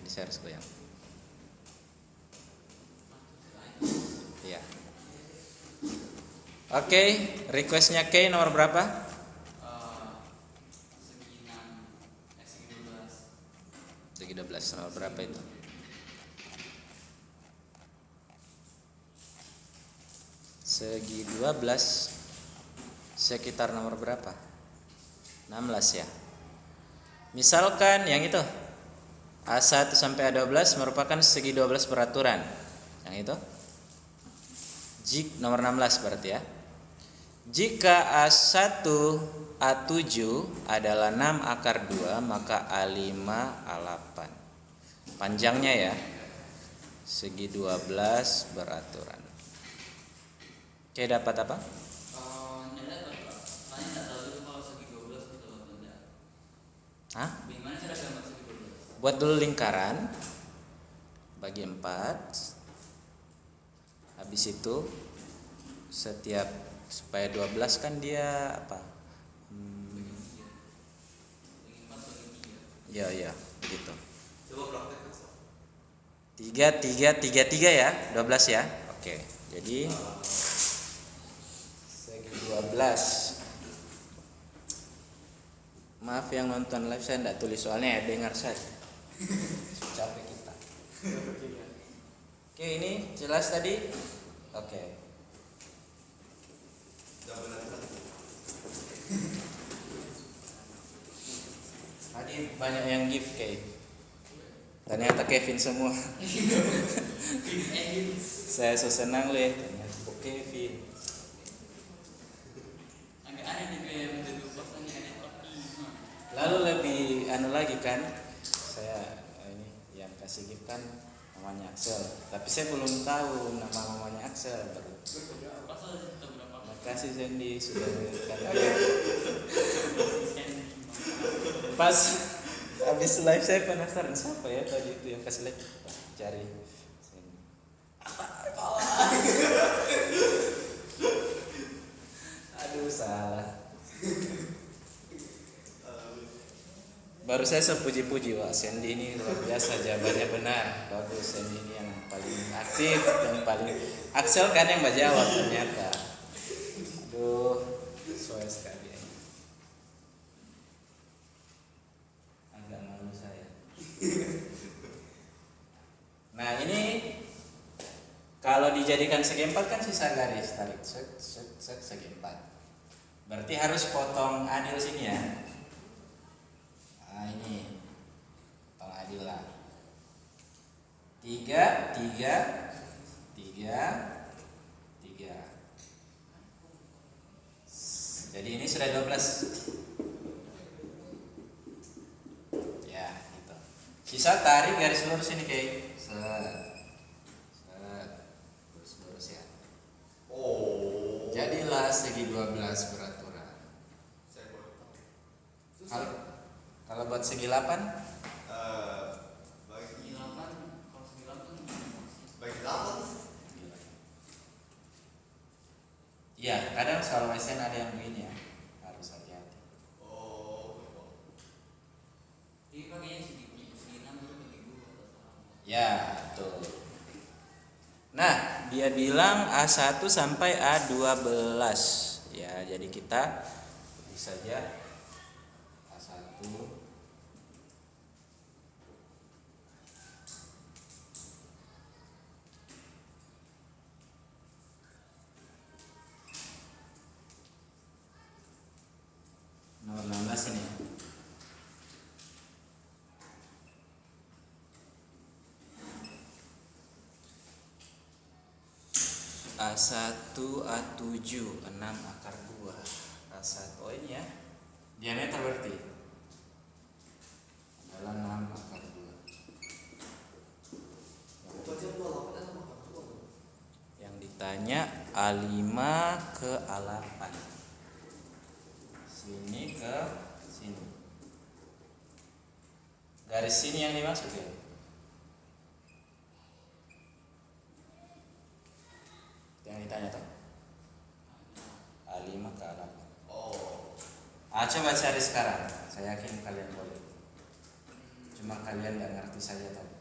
Jadi saya harus goyang. Ya. Oke, requestnya K nomor berapa? Segi 12. Nomor berapa itu? Segi 12 sekitar nomor berapa? 16 ya. Misalkan yang itu A1 sampai A12 merupakan segi 12 peraturan. Yang itu nomor 16 berarti ya. Jika A1 A7 adalah 6 akar 2, maka A5 A8. Panjangnya ya segi 12 beraturan. Oke, dapat apa? Hah? Buat dulu lingkaran bagi 4. Habis itu setiap supaya 12 kan dia apa? Ya, begitu. Coba praktek. 3 ya, 12 ya. Oke. Jadi segi 12. Maaf yang nonton live, saya tidak tulis soalnya ya, dengar saja. Capek kita. Oke, ini jelas tadi? Oke. Tadi banyak yang give Kevin. Ternyata Kevin semua. Saya so senang loh, ternyata Kevin. Lalu lebih lagi kan, saya ini yang kasih gift kan namanya Axel, tapi saya belum tahu nama mamanya Axel baru. Makasih Sandy sudah memberikan. Pas habis live saya penasaran siapa ya tadi itu yang kasih live, cari Sandy. Aduh salah. Baru saya sepuji-puji, wah Sandy ini luar biasa, jawabannya benar, bagus. Sandy ini yang paling aktif, yang paling Axel kan yang menjawab ternyata. Aduh, sesuai sekali ya. Agak malu saya. Nah ini kalau dijadikan segi 4 kan sisa garis, tarik segi 4. Berarti harus potong adil sini ya. Nah ini potong adil lah. 3 Jadi ini sudah 12. Ya gitu. Sisa tarik garis lurus ini kayak lurus ya. Oh. Jadilah segi 12 beraturan. Kalau buat segi 8 Ya, kadang soal WSN ada yang begini ya, harus hati-hati. Ini pakainya segi 6 terus bagi 2 atau sama. Ya, betul. Nah, dia bilang A1 sampai A12. Ya, jadi kita bisa saja A1 nomor 16 ini. A1 A7 6 akar 2 A1 oh ini ya diameter berarti adalah 6 akar 2 yang ditanya A5 ke A8 sini ke sini garis sini yang dimaksud ya. Yang ditanya tuh A5 ke A8. Coba cari sekarang. Saya yakin kalian boleh. Cuma kalian nggak ngerti saja tadi.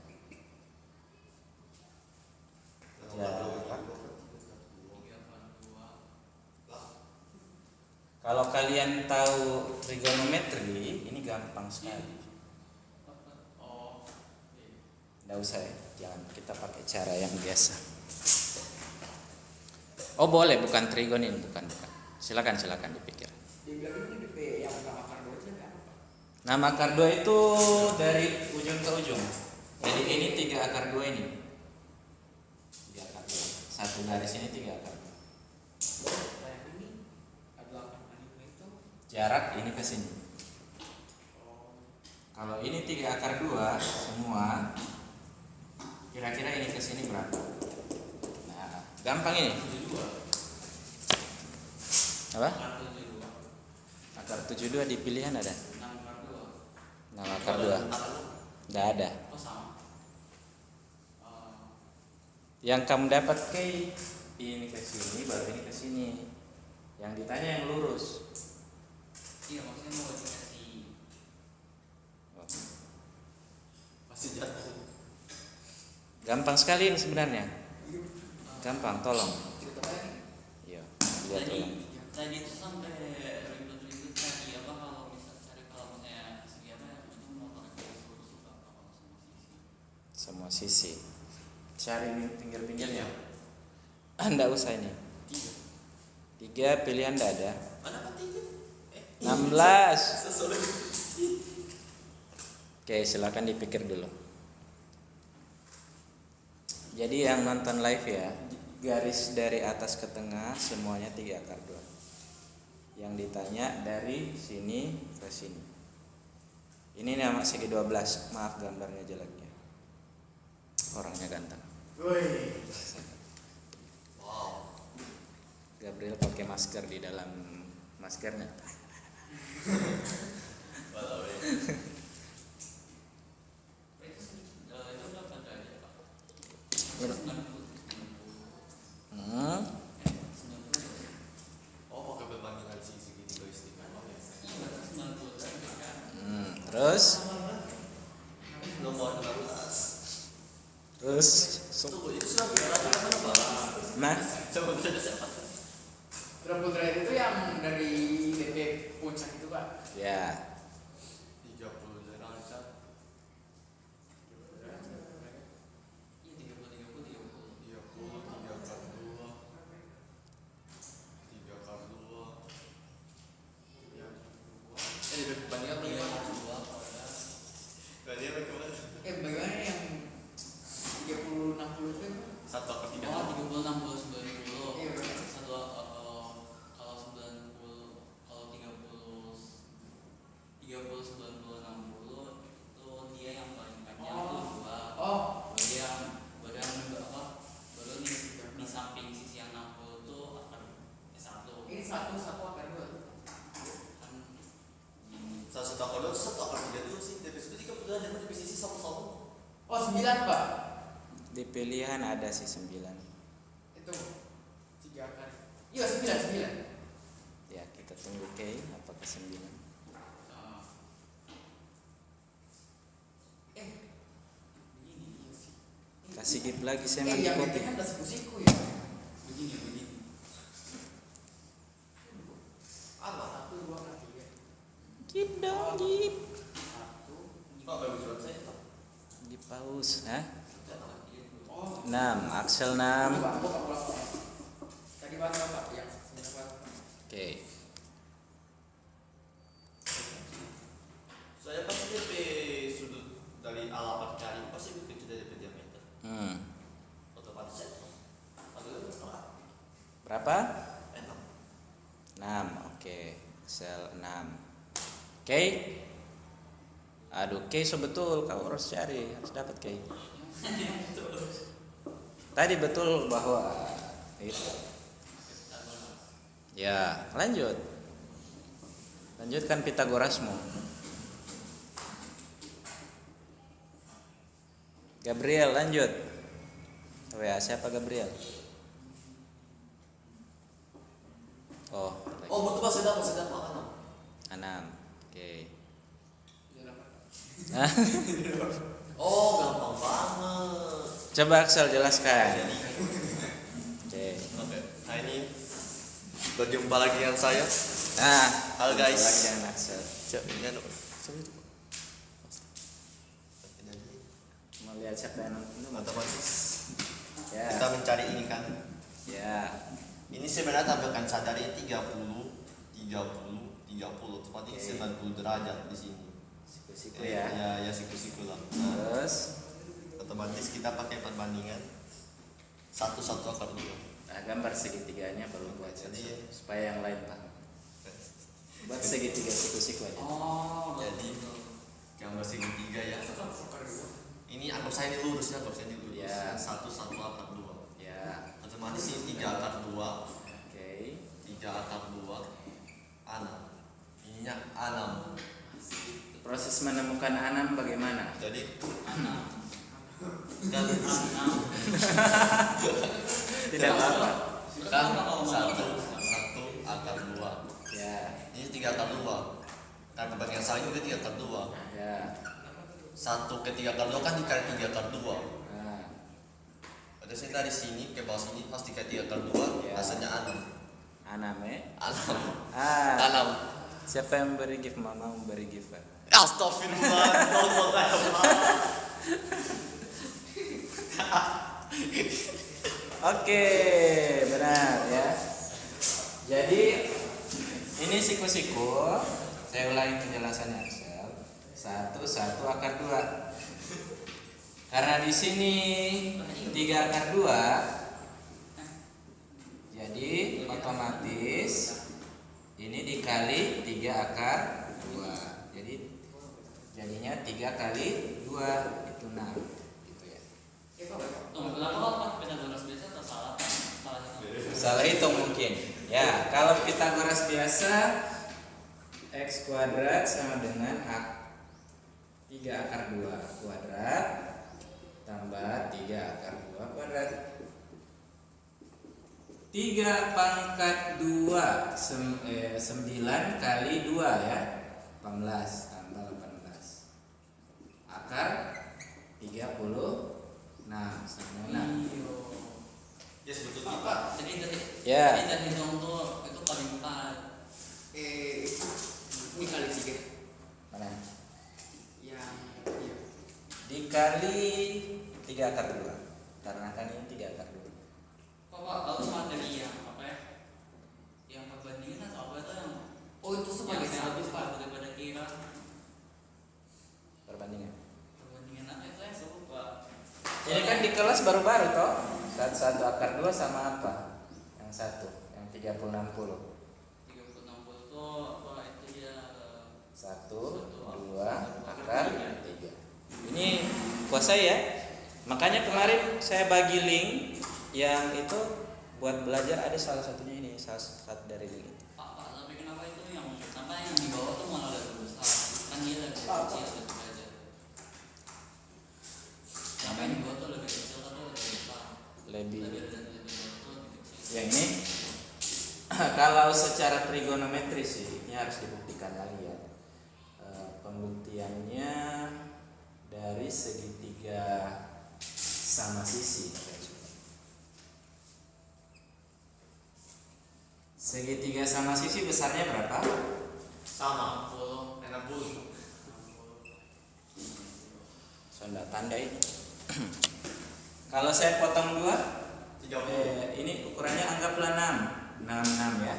Kalau kalian tahu trigonometri, ini gampang sekali. Nggak usah ya, jangan kita pakai cara yang biasa. Oh boleh, bukan trigon ini, bukan. Silakan dipikir. Dibilang ini DP yang 6 akar 2 itu apa? 6 akar 2 itu dari ujung ke ujung. Jadi ini 3 akar 2 ini. 3 akar 2. Satu garis ini 3 akar 2. Kayak ini A8 A5 itu Jarak ini ke sini. Kalau ini 3 akar 2 semua, kira-kira ini ke sini berapa? Nah, gampang ini. 72. Apa? Akar 72. Akar 72 di pilihan ada? 6 akar 2. 6 akar 2. Nggak ada. Oh sama. Yang kamu dapat ke ini ke sini, baru ini ke sini. Yang ditanya yang lurus. Iya maksudnya mau dikasih Pasti jatuh. Gampang sekali ini sebenarnya. Gampang, tolong. cerita apa nih? Iya, lihat ulang. Tadi itu sampai ribet-ribet tadi apa kalau misal cari kalau misalnya segi apa itu mau pakai lurus apa kalau Semua semua sisi. sisi. Cari pinggir-pinggirnya. Anda usah ini. 3 pilihan tidak ada. Mana kan 3? 16. Sesuai. Oke, silakan dipikir dulu. Jadi yang nonton live ya, garis dari atas ke tengah semuanya 3 akar 2. Yang ditanya dari sini ke sini. Ini nama segi 12. Maaf gambarnya jeleknya. Orangnya ganteng. Woi. Wow. Gabriel pakai masker di dalam maskernya. Walau Itu berapa derajat Pak? Hmm. 90. Oh, pakai perbandingan segitiga istimewa ya. Iya berarti 90 derajat kan? Terus Nomor 16. Tunggu, itu sudah berapa Pak? nah Coba kita siapa? 90 derajat itu yang dari DP puncak itu Pak. ya 30 derajat. Iya 30 30 30. 30, 3 akar 2. 3 akar 2. Jadi berbandingan 3 akar 2 pada Gak dia bagaimana? bagaimana yang 30 60 itu? 1 akar 3. Oh 30 60 90. Iya benar. Satu Kalau 90 kalau 30 90 60 itu dia yang paling panjang itu 2. Baru yang apa? Baru di samping sisi yang 60 itu akan S1. Ini satu akar 2 kan ini. 1 akar 2, 1 akar 3 dulu sih. Dari situ 30 derajat, tapi sisi sama-sama. Oh 9 Pak. di pilihan ada sih 9. Itu 3 akar. Iya 9. Ya, kita tunggu K apakah 9. Begini iya sih. Kasih gift lagi saya mandi yang kopi. ini kan udah siku-siku ya. Begini. Apa? 1, 2, 3. Gift dong, gift. 1. Oh, bagus banget saya. Di paus, hah? Oh. 6, Axel 6. Tadi bahasa apa? Ya, sebentar. Oke. Saya pasti DP sudut dari A8 kali pasti begitu dari diameter. Otomatis ya. Berapa? 6. 6. Oke. Axel 6. Oke. Aduh, K betul, kau harus cari, harus dapat K. Tadi betul bahwa itu. Ya, lanjut. Lanjutkan Pitagorasmu. Gabriel, lanjut. WA siapa Gabriel? Oh, Oh, betul Pak, saya dapat 6. 6. Oke. Oh, gampang banget. Coba Axel jelaskan. Oke. Oke. Nah, ini berjumpa lagi dengan saya. Nah, Halo guys. lagi dengan Axel. Coba itu. Mau lihat siapa yang nonton? Otomatis Ya. kita mencari ini kan. Ya. Ini sebenarnya tampilkan sadari 30, 30, otomatis Oke. 90 derajat di sini. Siku-siku ya. Ya siku-siku lah. Nah, Terus otomatis kita pakai perbandingan 1 akar 2. nah, gambar segitiganya baru buat Jadi, supaya yang lain paham. Buat segitiga siku-siku aja. Oh, Jadi gambar segitiga ya. Sukar dua. Ini anggap saya ini lurus ya, anggap saya ini lurus. Ya. 1 akar 2. Ya. Otomatis ini 3 akar 2, Oke. 3 akar 2, 6. Ininya 6. Proses menemukan anam bagaimana? Jadi Tidak apa-apa. kan 1 akar 2. Ya. Ini 3 akar 2. Kan perbandingan saling itu 3 akar 2. Ya. 1 ke 3 akar 2 kan dikali 3 akar 2. Nah, Berarti dari sini ke bawah sini pas dikali 3 akar 2 Ya. hasilnya 6. anam ya. 6. Ah, 6. siapa yang memberi gift? Mama memberi gift. Pak. Astagfirullah. Oke, benar ya. Jadi ini siku-siku. Saya ulangi penjelasannya Axel. 1 akar 2. Karena di sini 3 akar 2, jadi otomatis ini dikali 3 akar 2. Jadi jadinya 3 kali 2 itu 6 gitu ya. Salah hitung mungkin. Ya, kalau Pythagoras biasa x kuadrat sama dengan 3 akar 2 kuadrat tambah 3 akar 2 kuadrat. 3 pangkat 2 9 kali 2 ya. 18 tambah 18. Akar 36 sama 6. Ya sebetulnya Apa? Jadi Ya. dari hitung tuh itu paling 4. Ini kali 3. Mana? Yang iya. Dikali 3 akar 2. Karena kan ini 3 akar 2. Pak, tahu materi yang apa ya? Yang perbandingan atau apa itu yang Oh, itu sebagai yang satu habis Pak. daripada kira Perbandingan. perbandingan apa itu ya lupa. Ini kan di kelas baru-baru toh. 1 akar 2 sama apa? Yang satu, yang 30 60. 30 60 itu apa itu ya 1 2 akar 3. Ini kuasai ya. Makanya kemarin saya bagi link yang itu buat belajar, ada salah satunya ini, salah satu dari link itu. Pak, tapi kenapa itu yang sampai yang di bawah tuh malah lebih besar? Kan dia lebih kecil lebih belajar. Sampai yang di bawah tuh lebih kecil atau lebih besar? Lebih Lebih bawah tuh lebih kecil. yang ini Kalau secara trigonometri sih ini harus dibuktikan lagi ya. Pembuktiannya dari segitiga sama sisi. Segitiga sama sisi besarnya berapa? Sama 60. Saya enggak tanda ini. Kalau saya potong 2, 30. ini ukurannya anggaplah 6 ya.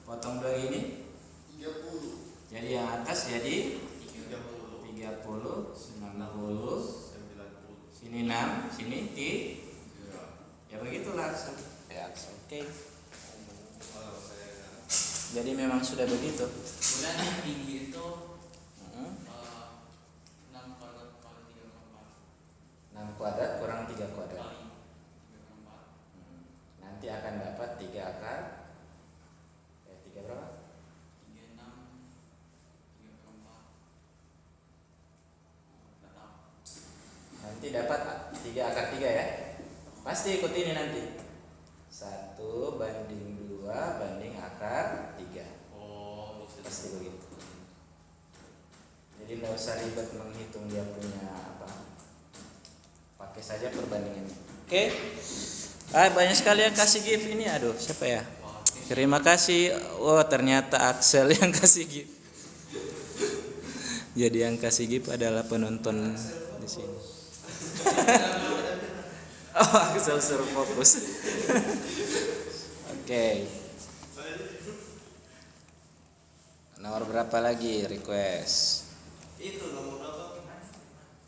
Potong 2 ini 30. jadi yang atas jadi 30. 30, 90. 90. Sini 6, sini ya begitulah. Ya, oke. Jadi memang sudah begitu. Kemudian yang tinggi itu Hmm. 6 kuadrat kali 3/4 6 kuadrat kurang 3 kuadrat. kali 3/4. Nanti akan dapat 3 akar. 3 berapa? 36 3/4. Enggak tahu. Nanti dapat 3 akar 3 ya. Pasti ikut ini nanti. 1/2 banding akar 3. Oh, Pasti begitu. Jadi nggak usah ribet menghitung dia punya apa. Pakai saja perbandingannya. Oke. Banyak sekali yang kasih gift ini. Aduh, siapa ya? Terima kasih. Oh, ternyata Axel yang kasih gift. Jadi yang kasih gift adalah penonton di sini. Oh, Axel suruh fokus. Oke. Nomor berapa lagi request? itu nomor berapa?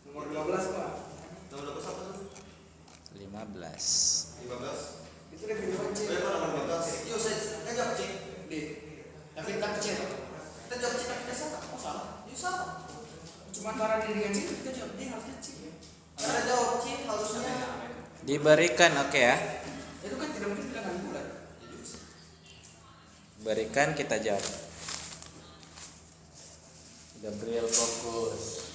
Nomor 12 Pak. Nomor berapa apa tuh? 15. 15. Itu lebih depan C. Berapa nomor 15? Yuk saya jawab cek. D. Tapi tak kecil. Kita jawab cek tapi kita salah. Oh salah. Yuk salah. Cuma antara D dengan C kita jawab D harusnya C. Ada jawab cek harusnya. Diberikan oke ya. Itu kan tidak mungkin bilangan bulat. Berikan kita jawab. Gabriel fokus.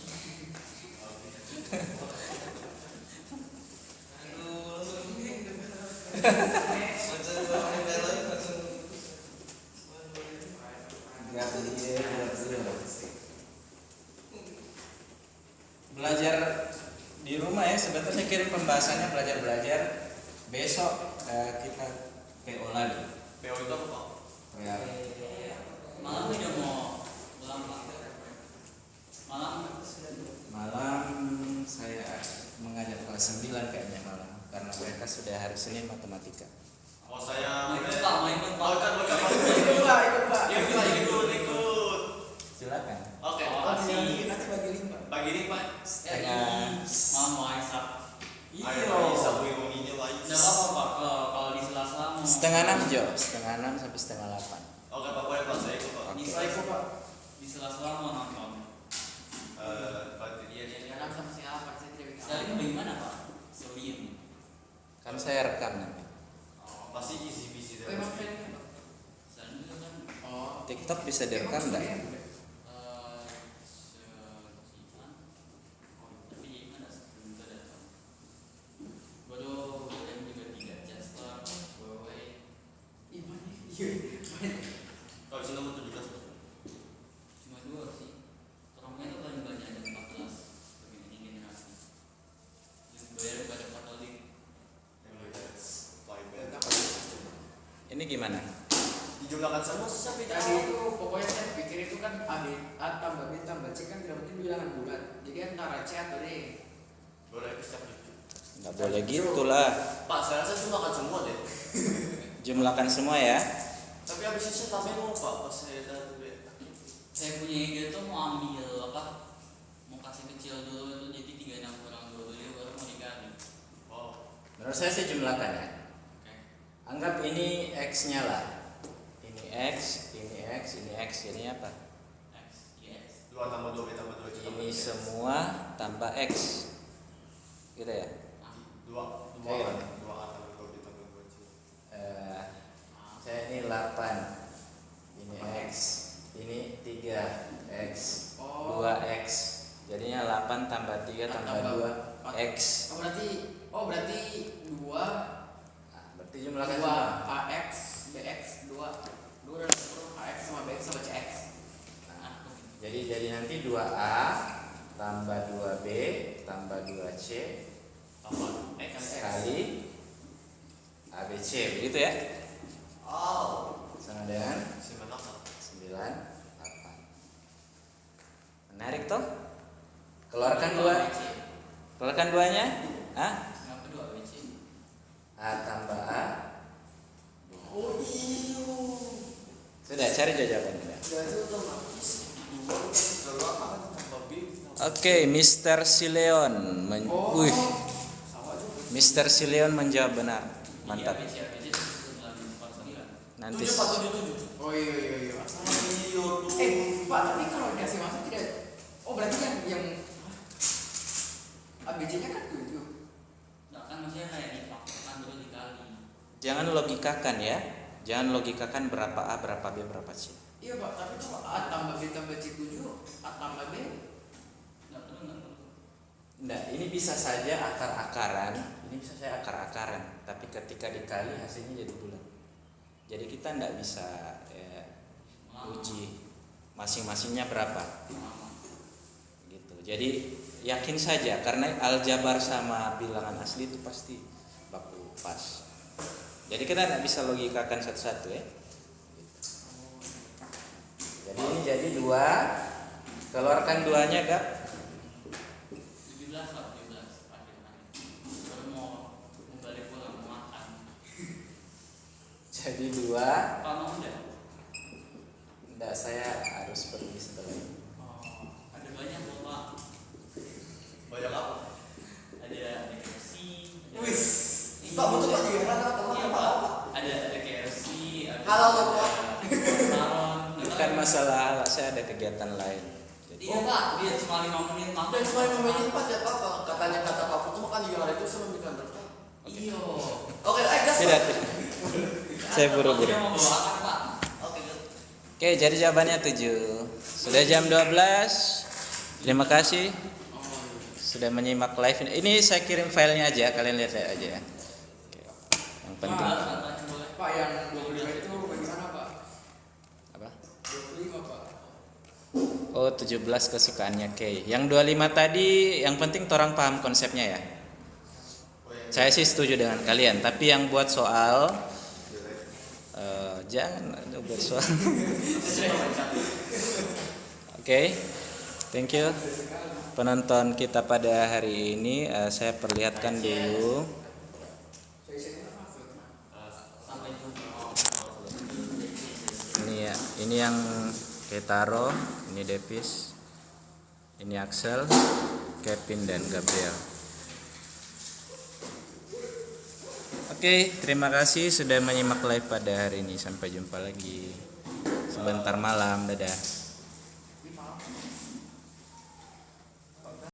Belajar di rumah ya, sebetulnya kirim pembahasannya belajar besok kita PO lagi. PO itu apa? Ya. Malam udah mau pulang Pak. Malam saya mengajar kelas 9 kayaknya malam karena mereka sudah hari Senin matematika. Oh saya Mau ikut Pak, mau ikut Pak. Ikut Pak, ikut Pak. Ikut. Silakan. Oke. Nanti bagi 5. Pagi ini Pak. Setengah. Malam mau Aisyah. Ayo sabu yang ini lagi. Enggak apa-apa Pak, kalau di sela-sela mau. Setengah 6 Jo, setengah 6 sampai setengah 8. Oke Pak, boleh Pak, saya ikut Pak. Di Oke. sela-sela Pak. Di sela-sela mau nonton. Pak dia Kadang sama siapa saya tidak bisa. Dari bagaimana Pak? Serius. Kan saya rekam nanti. pasti easy busy Oh, emang friend-nya, Pak? Selanjutnya kan Oh. TikTok bisa direkam enggak? sekian. Oh, tapi ada sebelum kita datang. Baru dan juga 3 Chester, Huawei. Iya. kalau di sini nomor 17 Cuma 2 sih. Orangnya tuh paling banyak ada 14 bagi ini generasi. Yang bayar pada Katolik. yang lihat flyback Ini gimana? dijumlahkan semua siapa yang Tadi itu pokoknya saya pikir itu kan A tambah B tambah C kan tidak mungkin bilangan bulat. Jadi antara C atau D. boleh bisa gitu. Enggak boleh gitulah. Pak saya rasa jumlahkan semua deh Jumlahkan semua ya. tapi habis itu saya tambahin mau Pak pas saya datang Saya punya ide tuh mau ambil apa? Mau kasih kecil dulu itu jadi 36 kurang 22 baru mau dikali. oh Menurut saya sih jumlahkan ya. Oke. Anggap ini X-nya lah. Ini X, ini X, ini X, ini apa? X, yes. 2 tambah 2 B tambah 2 C tambah Ini 3. semua tambah X. Gitu ya. 2 Oke. 2 A tambah 2 B tambah 2 C Saya ini 8. Ini X. Ini 3X. Oh. 2X. Jadinya 8 tambah 3 tambah 2 X. Oh berarti 2 Nah, berarti jumlahkan 2 semua. AX BX 2 udah dapet AX sama BX sama CX. Nah, jadi nanti 2A tambah 2B tambah 2C Tambah X kali ABC, begitu ya? Oh, Sama dengan 98. 98. Menarik toh? Keluarkan duanya. Kenapa 2 ABC? A tambah A. Oh iya. Sudah cari jawabannya. Berarti otomatis 2 tambah B. Oke, Mr. Sileon. Wih, sama juga. Mr. Sileon menjawab benar. Mantap. ABC 949. Nanti 7477. Oh iya. Iya tuh. Pak, tapi kalau dikasih masuk tidak. Oh berarti yang ABC-nya kan 7. Nah kan maksudnya kayak dipaksakan terus dikali. jangan logikakan ya. Jangan logikakan berapa A, berapa B, berapa C. Iya Pak, tapi kalau A tambah B tambah C 7, A tambah B. Nggak perlu. Nah, ini bisa saja akar-akaran. Ini bisa saya akar-akaran. Tapi ketika dikali hasilnya jadi bulat. Jadi kita tidak bisa uji masing-masingnya berapa. Gitu. Jadi yakin saja karena aljabar sama bilangan asli itu pasti baku pas. Jadi kita tidak bisa logikakan satu-satu ya. Jadi ini jadi 2. Keluarkan 2-nya Gak? 17 lah, 17. Baru mau balik pulang mau makan. Jadi 2. Pak mau udah? Enggak, saya harus pergi setelah ini. Oh, ada banyak loh Pak. Banyak apa? Ada KFC. Wis. Pak, betul Pak, gimana Iya Pak? Pak. Ada KFC. Ada Halal, Pak. Salon. Bukan masalah, saya ada kegiatan lain. Jadi, Iya Pak, dia cuma 5 menit makan. Dan cuma memilih Pak ya Pak. Katanya kata Pak Putu makan di hari itu sama ikan berkah. Iya. Oke, gas. tidak. Saya buru-buru. Dia mau bawa apa Pak? Oke, good. Oke, jadi jawabannya 7. Sudah jam 12. Terima kasih sudah menyimak live ini. Ini saya kirim filenya aja, kalian lihat aja ya. Oke. Yang penting Pak yang 25 itu bagaimana Pak? apa? 25 Pak. Oh, 17 kesukaannya Kay. Yang 25 tadi yang penting orang paham konsepnya ya. Saya sih setuju dengan kalian, tapi yang buat soal jangan buat soal. Oke. Thank you. Penonton kita pada hari ini saya perlihatkan dulu. Sampai jumpa. Ini ya, ini yang Ketaro, ini Davis, ini Axel, Kevin dan Gabriel. Oke, terima kasih sudah menyimak live pada hari ini. Sampai jumpa lagi sebentar malam. Dadah.